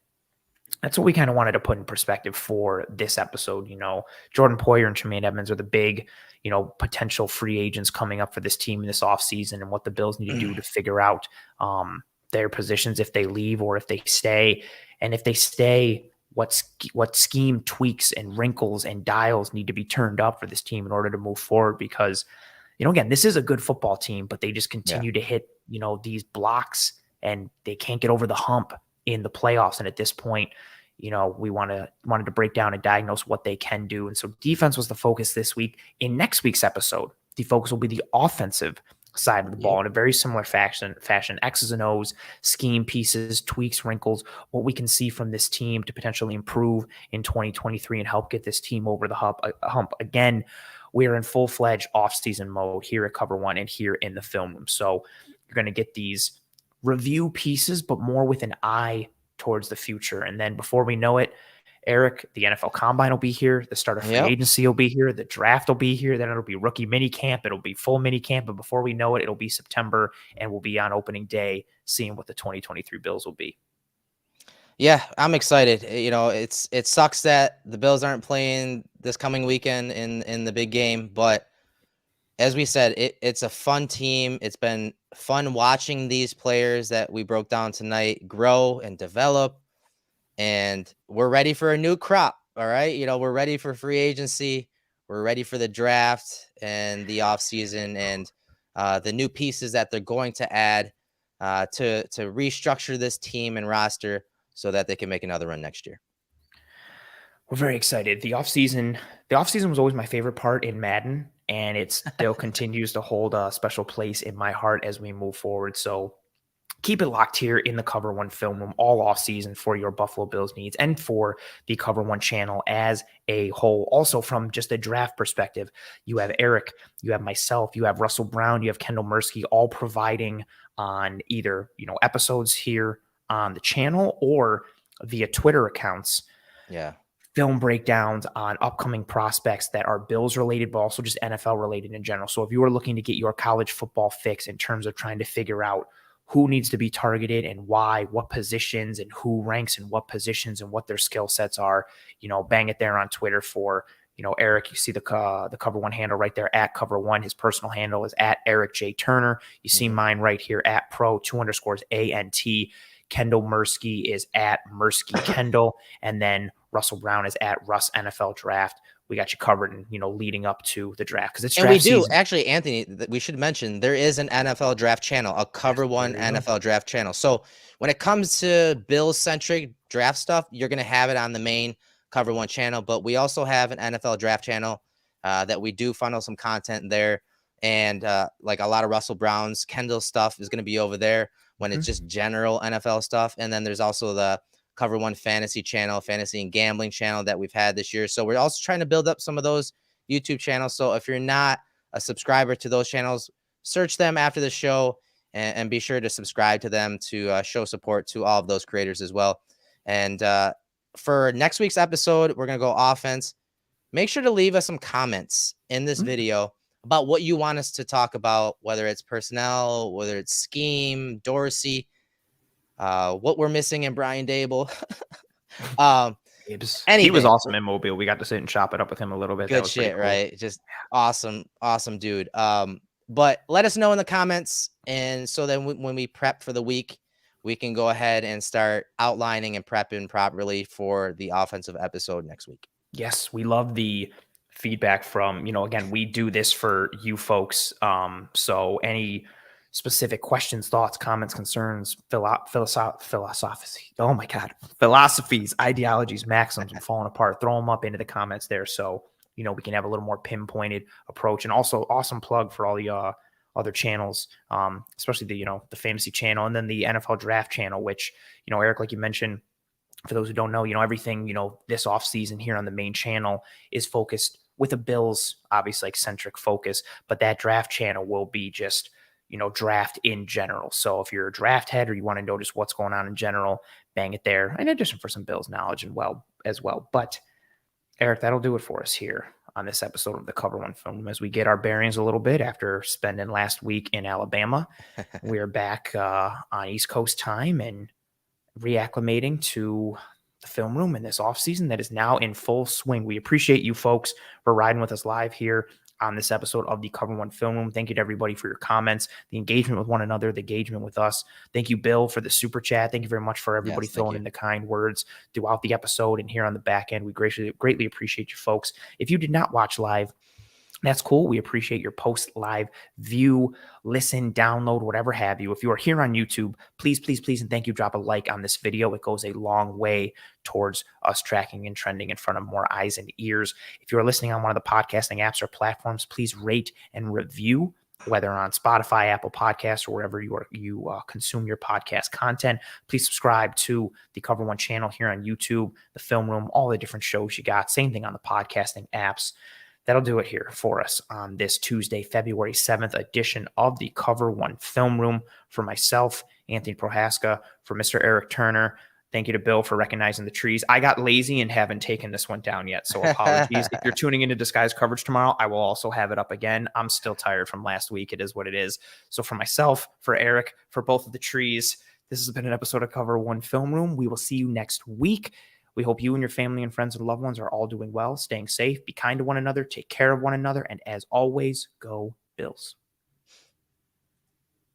that's what we kind of wanted to put in perspective for this episode. Jordan Poyer and Tremaine Edmunds are the big, potential free agents coming up for this team in this offseason, and what the Bills need to do to figure out their positions if they leave or if they stay. And if they stay, what scheme tweaks and wrinkles and dials need to be turned up for this team in order to move forward. Because, again, this is a good football team, but they just continue to hit, these blocks, and they can't get over the hump in the playoffs. And at this point, we wanted to break down and diagnose what they can do. And so defense was the focus this week. In next week's episode, the focus will be the offensive side of the ball in a very similar fashion, X's and O's, scheme pieces, tweaks, wrinkles, what we can see from this team to potentially improve in 2023 and help get this team over the hump. Again, we are in full-fledged off-season mode here at Cover One and here in the film room. So you're going to get these review pieces, but more with an eye towards the future. And then before we know it, Erik, the NFL Combine will be here. The start of free agency will be here. The draft will be here. Then it'll be rookie mini camp. It'll be full mini camp. But before we know it, it'll be September, and we'll be on opening day seeing what the 2023 Bills will be.
Yeah, I'm excited. It sucks that the Bills aren't playing this coming weekend in the big game, but as we said, it's a fun team. It's been fun watching these players that we broke down tonight grow and develop, and we're ready for a new crop. All right. We're ready for free agency. We're ready for the draft and the offseason and the new pieces that they're going to add to restructure this team and roster so that they can make another run next year.
We're very excited. The offseason was always my favorite part in Madden, and it still continues to hold a special place in my heart as we move forward. So keep it locked here in the Cover One film room all off season for your Buffalo Bills needs and for the Cover One channel as a whole. Also, from just a draft perspective, you have Erik, you have myself, you have Russell Brown, you have Kendall Mursky, all providing on either, episodes here on the channel or via Twitter accounts.
Yeah.
Film breakdowns on upcoming prospects that are Bills related, but also just NFL related in general. So if you are looking to get your college football fix in terms of trying to figure out who needs to be targeted and why, what positions and who ranks in what positions and what their skill sets are, bang it there on Twitter for, Erik. You see the Cover One handle right there at Cover One. His personal handle is at Erik J. Turner. You see mine right here at Pro_ANT. Kendall Mursky is at Mursky Kendall. And then Russell Brown is at Russ NFL Draft. We got you covered and, leading up to the draft. Because it's draft season.
And we do. Actually, Anthony, we should mention there is an NFL draft channel, a Cover One NFL draft channel. So when it comes to Bills-centric draft stuff, you're going to have it on the main Cover One channel. But we also have an NFL draft channel that we do funnel some content there. And like a lot of Russell Brown's, Kendall stuff is going to be over there when it's just general NFL stuff. And then there's also the Cover One fantasy channel, fantasy and gambling channel that we've had this year. So we're also trying to build up some of those YouTube channels. So if you're not a subscriber to those channels, search them after the show and be sure to subscribe to them to show support to all of those creators as well. And for next week's episode, we're going to go offense. Make sure to leave us some comments in this video about what you want us to talk about, whether it's personnel, whether it's scheme, Dorsey, what we're missing in Brian Dable.
He was awesome in Mobile. We got to sit and chop it up with him a little bit.
Good shit, cool. Right? Just awesome dude. But let us know in the comments, and so then when we prep for the week, we can go ahead and start outlining and prepping properly for the offensive episode next week.
Yes, we love the feedback from, again, we do this for you folks. So any specific questions, thoughts, comments, concerns, philosophies, ideologies, maxims, and falling apart, throw them up into the comments there. So, we can have a little more pinpointed approach. And also awesome plug for all the other channels, especially the fantasy channel and then the NFL draft channel, which, Erik, like you mentioned, for those who don't know, everything, this off season here on the main channel is focused with a Bills, obviously, like centric focus, but that draft channel will be just, draft in general. So if you're a draft head or you want to know just what's going on in general, bang it there. In addition for some Bills knowledge as well. But Erik, that'll do it for us here on this episode of the Cover One Film as we get our bearings a little bit after spending last week in Alabama. We are back on East Coast time and reacclimating to the film room in this offseason that is now in full swing. We appreciate you folks for riding with us live here on this episode of the Cover One Film Room. Thank you to everybody for your comments, the engagement with one another, the engagement with us. Thank you, Bill, for the super chat. Thank you very much for everybody throwing in the kind words throughout the episode and here on the back end. We greatly appreciate you folks. If you did not watch live, that's cool. We appreciate your post live view, listen, download, whatever have you. If you are here on YouTube, please, and thank you, drop a like on this video. It goes a long way towards us tracking and trending in front of more eyes and ears. If you are listening on one of the podcasting apps or platforms, please rate and review, whether on Spotify, Apple Podcasts, or wherever you consume your podcast content. Please subscribe to the Cover One channel here on YouTube, the Film Room, all the different shows you got. Same thing on the podcasting apps. That'll do it here for us on this Tuesday, February 7th edition of the Cover One Film Room. For myself, Anthony Prohaska, for Mr. Erik Turner, thank you to Bill for recognizing the trees. I got lazy and haven't taken this one down yet, so apologies. If you're tuning into Disguised coverage tomorrow, I will also have it up again. I'm still tired from last week. It is what it is. So for myself, for Erik, for both of the trees, this has been an episode of Cover One Film Room. We will see you next week. We hope you and your family and friends and loved ones are all doing well, staying safe, be kind to one another, take care of one another, and as always, go Bills.